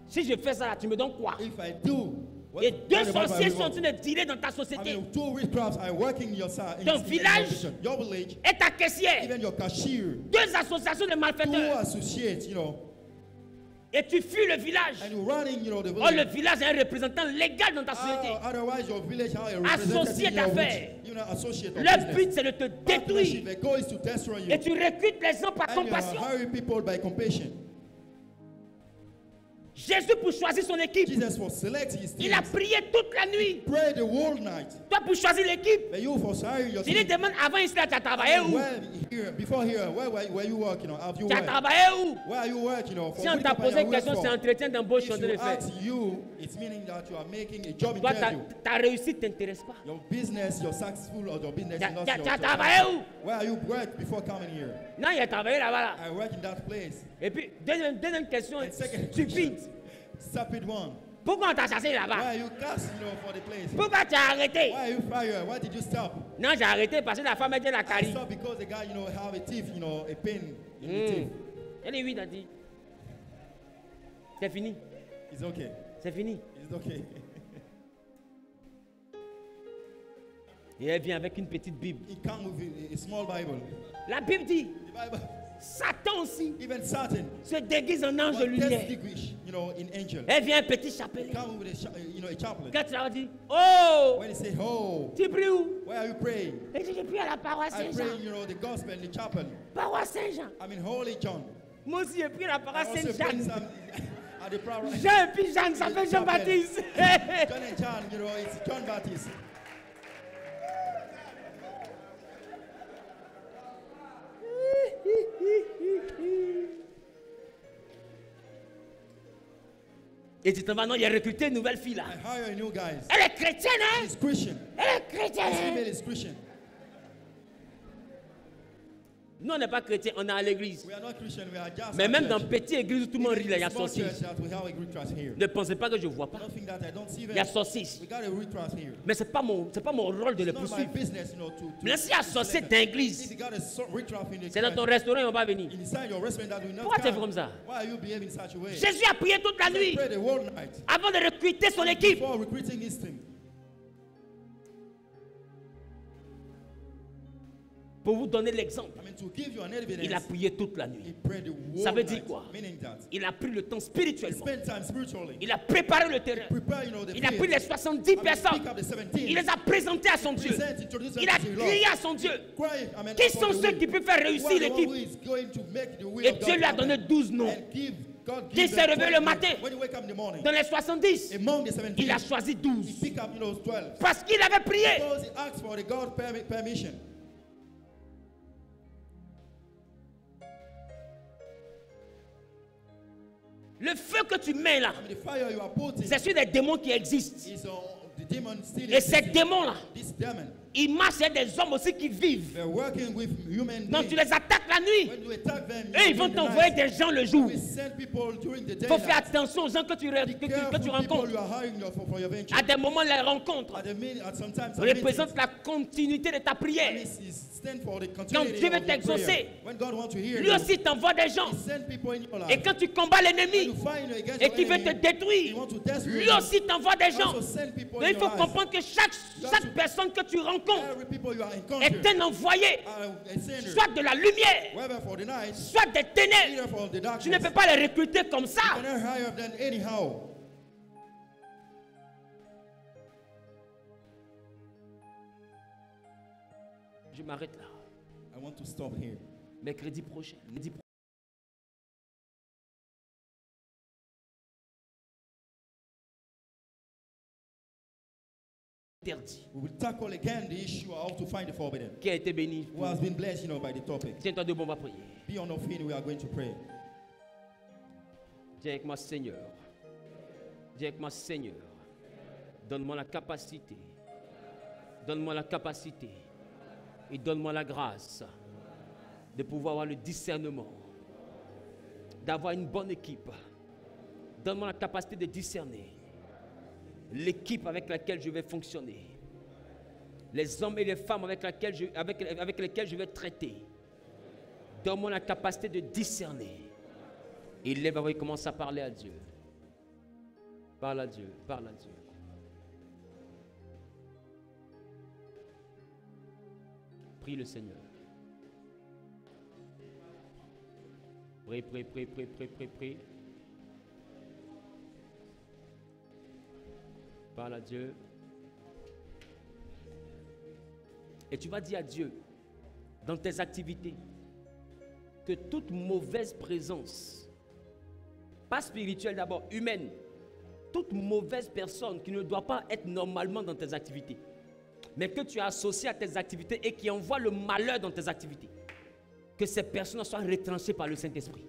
Si je fais ça là, tu me donnes quoi? If I do, what Et deux what about sorciers my sont en reward? train de dealer dans ta I société. mean, two witchcrafts are working in your side. Ton village. Your village, Et ta caissière. even your cashier, Deux associations de two malfaiteurs. associates, you know, Et tu fuis le village. and you're running, you know, the Oh, le village. village est un représentant légal dans ta société. Otherwise, your village have a Associé representative in your d'affaires. village, you know, associate of Le business. but, c'est de te Partnership, détruire. the goal is to destroy you. Et tu recrutes les gens par And you compassion. hire people by compassion. Jésus, pour choisir son équipe, Jesus for select his il a teams. prié toute la nuit. Pray the whole night. Toi, pour choisir l'équipe, But you for hiring your il lui team. demande avant ici, là, tu as travaillé où? Well, here, before here, where you work, you know, have you Tu as worked? travaillé où? Where are you work, you know? Si on t'a posé une question, c'est entretien d'embauche qu'on If te le you fait. ask you, it's meaning that you are making a job Toi, interview. ta réussite ne t'intéresse pas. Your business, your successful or your business Tu is not as your travaillé où? Where are you work before coming here? Non, il a travaillé là-bas. Là. I work in that place. Et puis, deuxième question, And second stupide. question, stupid one. Pourquoi on t'a chassé Why là-bas? are you cast, you know, for the place? Pourquoi tu as arrêté? Why are you fired? Why did you stop? Non, j'ai arrêté parce que la femme a dit la I carie. stopped because the guy, you know, have a teeth, you know, a pain in the teeth. Elle est oui, t'as dit. C'est fini. It's okay. C'est fini. It's okay. Et elle vient avec une petite Bible. It comes with a small Bible. La Bible dit, The Bible, Satan aussi even Satan, se déguise en ange de was lumière. distinguished, you know, in angel. Elle vient un petit chapelet. Come with you know, a chaplain. Quand tu leur dis, oh, When he say, oh, tu pries où? where are you praying? Elle dit, je prie à la paroisse I Saint-Jean. pray, you know, the gospel in the chapel. Paroisse Saint-Jean. I mean, Holy John. Moi aussi, je prie à la I paroisse also pray Saint-Jean. some at the prayer. Jean et puis Jeanne, ça fait Jean-Baptiste. John and John, you know, it's John Baptist. Et tu t'en vas, non, il a recruté une nouvelle fille là. I hire a new guy. Elle est chrétienne, hein? He's Christian. Elle est chrétienne. This hein? female is Christian. Nous, on n'est pas chrétiens, on est à l'église. We are not Christian, we are just Mais a même dans church. petite église où tout le monde rit, là, il y a Small sorcier. church that we have a great trust here. Ne pensez pas que je ne vois pas. I don't think that I don't see Il y a them. sorcier. We got a great trust here. Mais ce n'est pas mon rôle de le It's not my poursuivre. business, you know, to Mais s'il y a sorcier select dans them. l'église, If you got a great trust in the c'est dans ton church, restaurant, ils ne vont pas venir. inside your restaurant that will not Pourquoi tu fais come, comme ça? why are you behaving in such a way? Jésus a prié toute la He nuit prayed the whole night avant de recruter son équipe. before recruiting his team. Pour vous donner l'exemple, I mean, to give you an il a evidence, prié toute la he nuit. prayed the whole Ça veut dire night. quoi? Meaning that Il a pris le temps he spirituellement. spent time spiritually. Il a préparé le terrain. Prepare, you know, the Il a field. pris les 70 personnes. Pick up the 17. Il les a présentés à son Dieu. Present, introduce them Il a to the Lord. crié à son Dieu. Cry, I mean, Qui for sont the ceux will. qui peuvent faire Who are réussir the one l'équipe? who is going to make the will Et of Dieu God lui a happen? donné 12 noms. And give God Qui give s'est them réveillé 12 le matin? When you wake up in the morning, Dans les 70, among the 17, il a choisi 12. he pick up, you know, 12. Parce qu'il avait prié. Because he asked for the God permission. Le feu que tu mets là, I mean, the fire you are putting c'est sur des démons qui existent. is the demon still Et ces existing. démons là, This demon, ils marchent avec des hommes aussi qui vivent. they're working with human Donc tu beings. les attaques la nuit. When you attack them, Eux, ils in vont the t'envoyer night, des gens le jour. we send people during the day. Il faut faire attention aux gens que tu Careful rencontres. people you are hiring for your venture. À des moments, les rencontres At sometimes, représentent la continuité de ta prière. stand for the Quand continuity Dieu veut of your t'exaucer, prayer. When God wants to hear lui you, aussi t'envoie des gens. he send people in your life. Et quand tu combats When l'ennemi you fight against et your qui veut te enemy, he détruire, wants to destroy lui you. aussi t'envoie des gens. Also send people Mais in il faut your life. comprendre que chaque personne que tu rencontres Every people you are est encountering un envoyé, are a sender. soit de la lumière, Whether for the night, soit des ténèbres. either for the Tu ne darkness. peux pas les recruter comme You ça. cannot hire them anyhow. Je m'arrête là. I want to stop here. Mercredi prochain. interdit. We will tackle again the issue of how to find the forbidden. Qui a été béni. Who has been blessed, by the topic. Tiens-toi debout, on va prier. Be on our feet, we are going to pray. Dis avec moi, Seigneur. Dis avec moi, Seigneur. Donne-moi la capacité. Donne-moi la capacité. Et donne-moi la grâce de pouvoir avoir le discernement. D'avoir une bonne équipe. Donne-moi la capacité de discerner l'équipe avec laquelle je vais fonctionner. Les hommes et les femmes avec lesquels je vais traiter. Donne-moi la capacité de discerner. Et lève et commence à parler à Dieu. Parle à Dieu, parle à Dieu. Prie le Seigneur. Prie, prie, prie, prie, prie, prie, prie. Parle à Dieu. Et tu vas dire à Dieu, dans tes activités, que toute mauvaise présence, pas spirituelle d'abord, humaine, toute mauvaise personne qui ne doit pas être normalement dans tes activités, mais que tu as associé à tes activités et qui envoie le malheur dans tes activités, que ces personnes soient retranchées par le Saint-Esprit.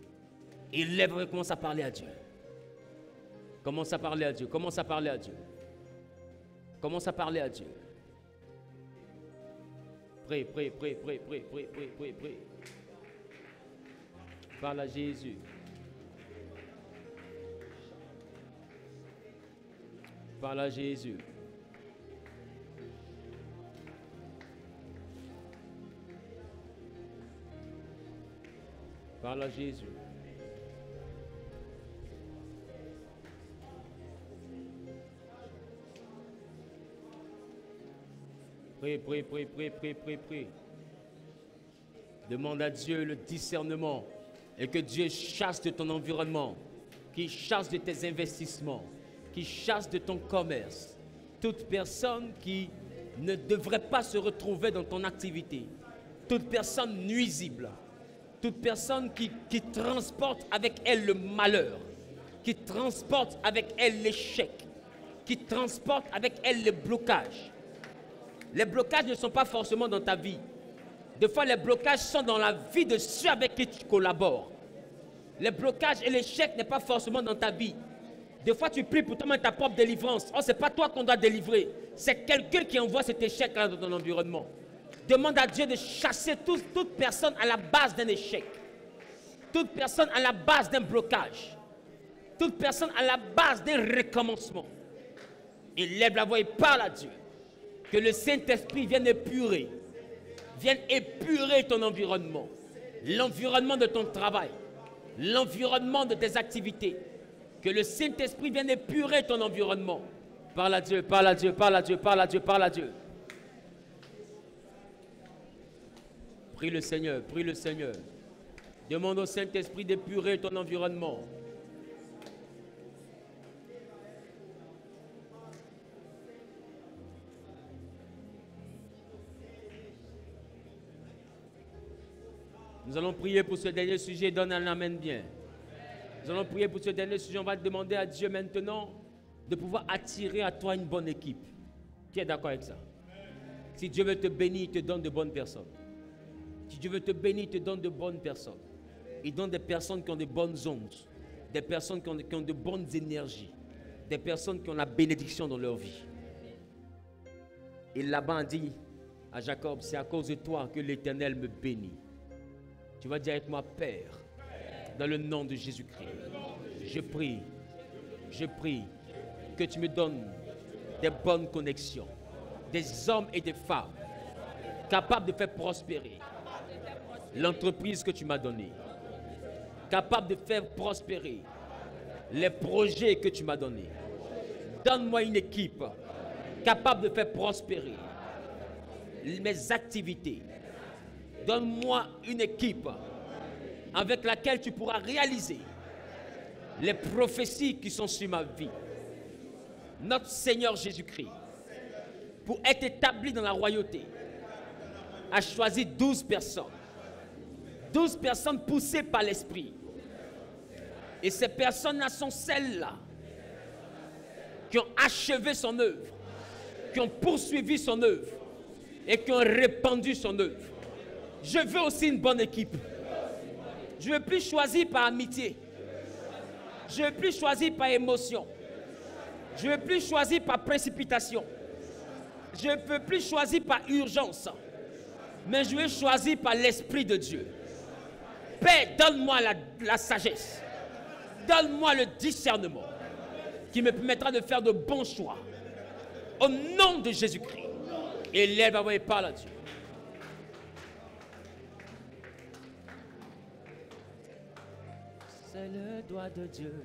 Et lève et commence à parler à Dieu. Commence à parler à Dieu. Commence à parler à Dieu. Commence à parler à Dieu. Prie, prie, prie, prie, prie, prie, prie, prie, prie. Parle à Jésus. Parle à Jésus. Parle à Jésus. Prie, prie, prie, prie, prie, prie, prie. Demande à Dieu le discernement et que Dieu chasse de ton environnement, qu'il chasse de tes investissements, qu'il chasse de ton commerce. Toute personne qui ne devrait pas se retrouver dans ton activité, toute personne nuisible, toute personne qui transporte avec elle le malheur, qui transporte avec elle l'échec, qui transporte avec elle le blocage. Les blocages ne sont pas forcément dans ta vie. Des fois, les blocages sont dans la vie de ceux avec qui tu collabores. Les blocages et l'échec n'est pas forcément dans ta vie. Des fois, tu pries pour toi-même ta propre délivrance. Oh, ce n'est pas toi qu'on doit délivrer. C'est quelqu'un qui envoie cet échec dans ton environnement. Demande à Dieu de chasser toute personne à la base d'un échec. Toute personne à la base d'un blocage. Toute personne à la base d'un recommencement. Et lève la voix et parle à Dieu. Que le Saint-Esprit vienne épurer ton environnement, l'environnement de ton travail, l'environnement de tes activités. Que le Saint-Esprit vienne épurer ton environnement. Parle à Dieu, parle à Dieu, parle à Dieu, parle à Dieu, parle à Dieu. Prie le Seigneur, prie le Seigneur. Demande au Saint-Esprit d'épurer ton environnement. Nous allons prier pour ce dernier sujet. Donne un amen bien. Nous allons prier pour ce dernier sujet. On va demander à Dieu maintenant de pouvoir attirer à toi une bonne équipe. Qui est d'accord avec ça? Si Dieu veut te bénir, il te donne de bonnes personnes. Si Dieu veut te bénir, il te donne de bonnes personnes. Il donne des personnes qui ont de bonnes ondes. Des personnes qui ont de bonnes énergies. Des personnes qui ont la bénédiction dans leur vie. Et Laban a dit à Jacob, c'est à cause de toi que l'Éternel me bénit. Tu vas dire avec moi, Père, dans le nom de Jésus-Christ, je prie que tu me donnes des bonnes connexions, des hommes et des femmes capables de faire prospérer l'entreprise que tu m'as donnée, capables de faire prospérer les projets que tu m'as donnés. Donne-moi une équipe capable de faire prospérer mes activités. Donne-moi une équipe avec laquelle tu pourras réaliser les prophéties qui sont sur ma vie. Notre Seigneur Jésus-Christ, pour être établi dans la royauté, a choisi 12 personnes. 12 personnes poussées par l'Esprit. Et ces personnes-là sont celles-là qui ont achevé son œuvre, qui ont poursuivi son œuvre et qui ont répandu son œuvre. Je veux aussi une bonne équipe. Je ne veux plus choisir par amitié. Je ne veux plus choisir par émotion. Je ne veux plus choisir par précipitation. Je ne veux plus choisir par urgence. Mais je veux choisir par l'Esprit de Dieu. Père, donne-moi la sagesse. Donne-moi le discernement qui me permettra de faire de bons choix. Au nom de Jésus-Christ. Élève et parle à Dieu. C'est le doigt de Dieu.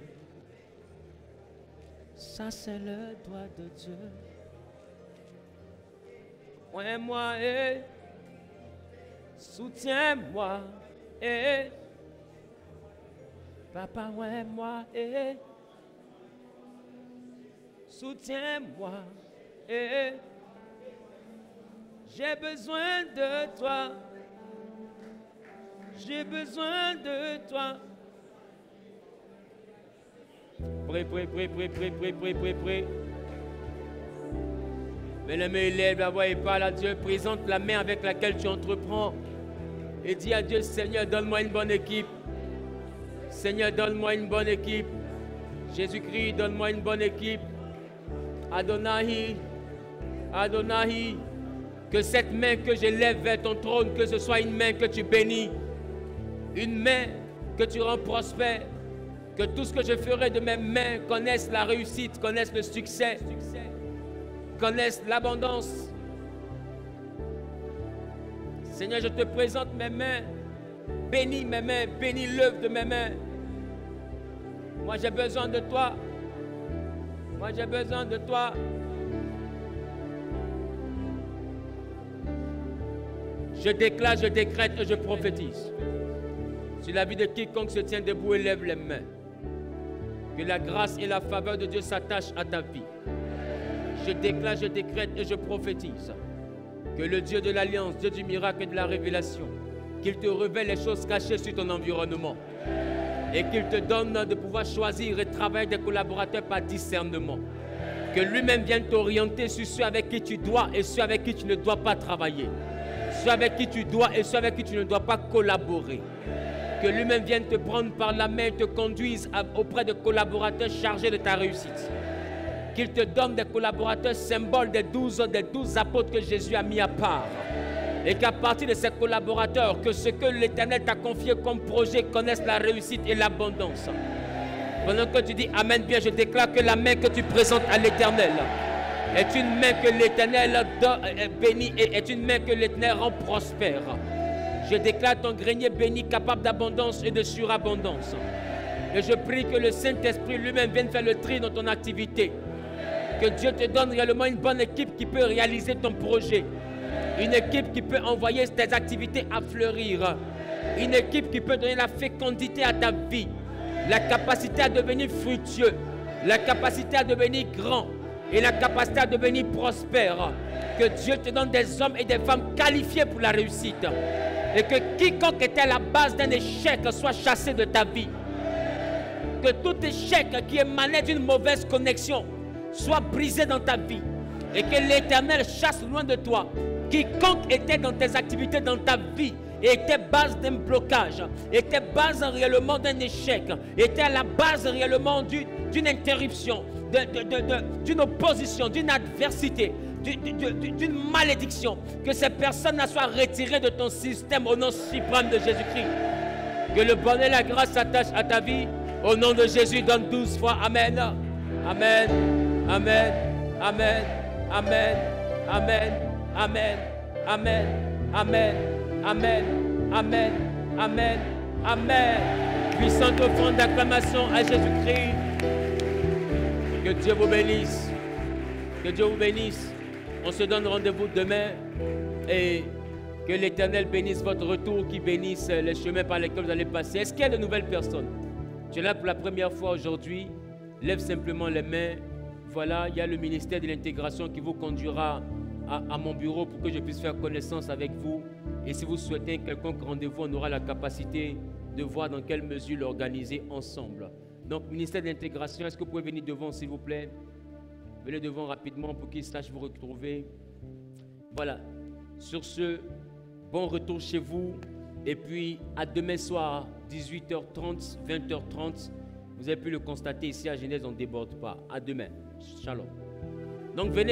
Ça, c'est le doigt de Dieu. Ouais-moi et soutiens-moi et papa, ouais-moi et soutiens-moi et j'ai besoin de toi. J'ai besoin de toi. Prie, prie, prie, prie, prie, prie, prie, prie, prie. Bien-aimé, lève la voix et parle à Dieu. Présente la main avec laquelle tu entreprends. Et dis à Dieu, Seigneur, donne-moi une bonne équipe. Seigneur, donne-moi une bonne équipe. Jésus-Christ, donne-moi une bonne équipe. Adonai, Adonai, que cette main que je lève vers ton trône, que ce soit une main que tu bénis, une main que tu rends prospère, que tout ce que je ferai de mes mains connaisse la réussite, connaisse le succès, connaisse l'abondance. Seigneur, je te présente mes mains, bénis mes mains, bénis l'œuvre de mes mains. Moi j'ai besoin de toi. Moi j'ai besoin de toi. Je déclare, je décrète et je prophétise sur la vie de quiconque se tient debout et lève les mains. Que la grâce et la faveur de Dieu s'attachent à ta vie. Je déclare, je décrète et je prophétise que le Dieu de l'alliance, Dieu du miracle et de la révélation, qu'il te révèle les choses cachées sur ton environnement et qu'il te donne de pouvoir choisir et travailler des collaborateurs par discernement. Que lui-même vienne t'orienter sur ceux avec qui tu dois et ceux avec qui tu ne dois pas travailler. Ceux avec qui tu dois et ceux avec qui tu ne dois pas collaborer. Que lui-même vienne te prendre par la main et te conduise auprès de collaborateurs chargés de ta réussite. Qu'il te donne des collaborateurs symboles des 12 apôtres que Jésus a mis à part. Et qu'à partir de ces collaborateurs, que ce que l'Éternel t'a confié comme projet connaisse la réussite et l'abondance. Pendant que tu dis Amen, bien, je déclare que la main que tu présentes à l'Éternel est une main que l'Éternel bénit et est une main que l'Éternel rend prospère. Je déclare ton grenier béni, capable d'abondance et de surabondance. Et je prie que le Saint-Esprit lui-même vienne faire le tri dans ton activité. Que Dieu te donne réellement une bonne équipe qui peut réaliser ton projet. Une équipe qui peut envoyer tes activités à fleurir. Une équipe qui peut donner la fécondité à ta vie. La capacité à devenir fructueux. La capacité à devenir grand. Et la capacité à devenir prospère. Que Dieu te donne des hommes et des femmes qualifiés pour la réussite. Et que quiconque était à la base d'un échec soit chassé de ta vie. Que tout échec qui émanait d'une mauvaise connexion soit brisé dans ta vie. Et que l'Éternel chasse loin de toi quiconque était dans tes activités, dans ta vie, et était base d'un blocage, était base réellement d'un échec, était à la base réellement d'une interruption, d'une opposition, d'une adversité, d'une malédiction. Que ces personnes soient retirées de ton système au nom suprême de Jésus-Christ. Que le bonheur et la grâce s'attachent à ta vie. Au nom de Jésus, donne 12 fois Amen. Amen. Amen. Amen. Amen. Amen. Amen. Amen. Amen. Amen. Amen. Amen. Amen. Puissante offrande d'acclamation à Jésus-Christ. Que Dieu vous bénisse. Que Dieu vous bénisse. On se donne rendez-vous demain. Et que l'Éternel bénisse votre retour, qui bénisse les chemins par lesquels vous allez passer. Est-ce qu'il y a de nouvelles personnes? Tu es là pour la première fois aujourd'hui. Lève simplement les mains. Voilà, il y a le ministère de l'intégration qui vous conduira à mon bureau pour que je puisse faire connaissance avec vous. Et si vous souhaitez quelconque rendez-vous, on aura la capacité de voir dans quelle mesure l'organiser ensemble. Donc, ministère de l'intégration, est-ce que vous pouvez venir devant, s'il vous plaît? Venez devant rapidement pour qu'ils sachent vous retrouver. Voilà. Sur ce, bon retour chez vous. Et puis, à demain soir, 18h30, 20h30. Vous avez pu le constater ici à Genèse, on ne déborde pas. À demain. Shalom. Donc, venez.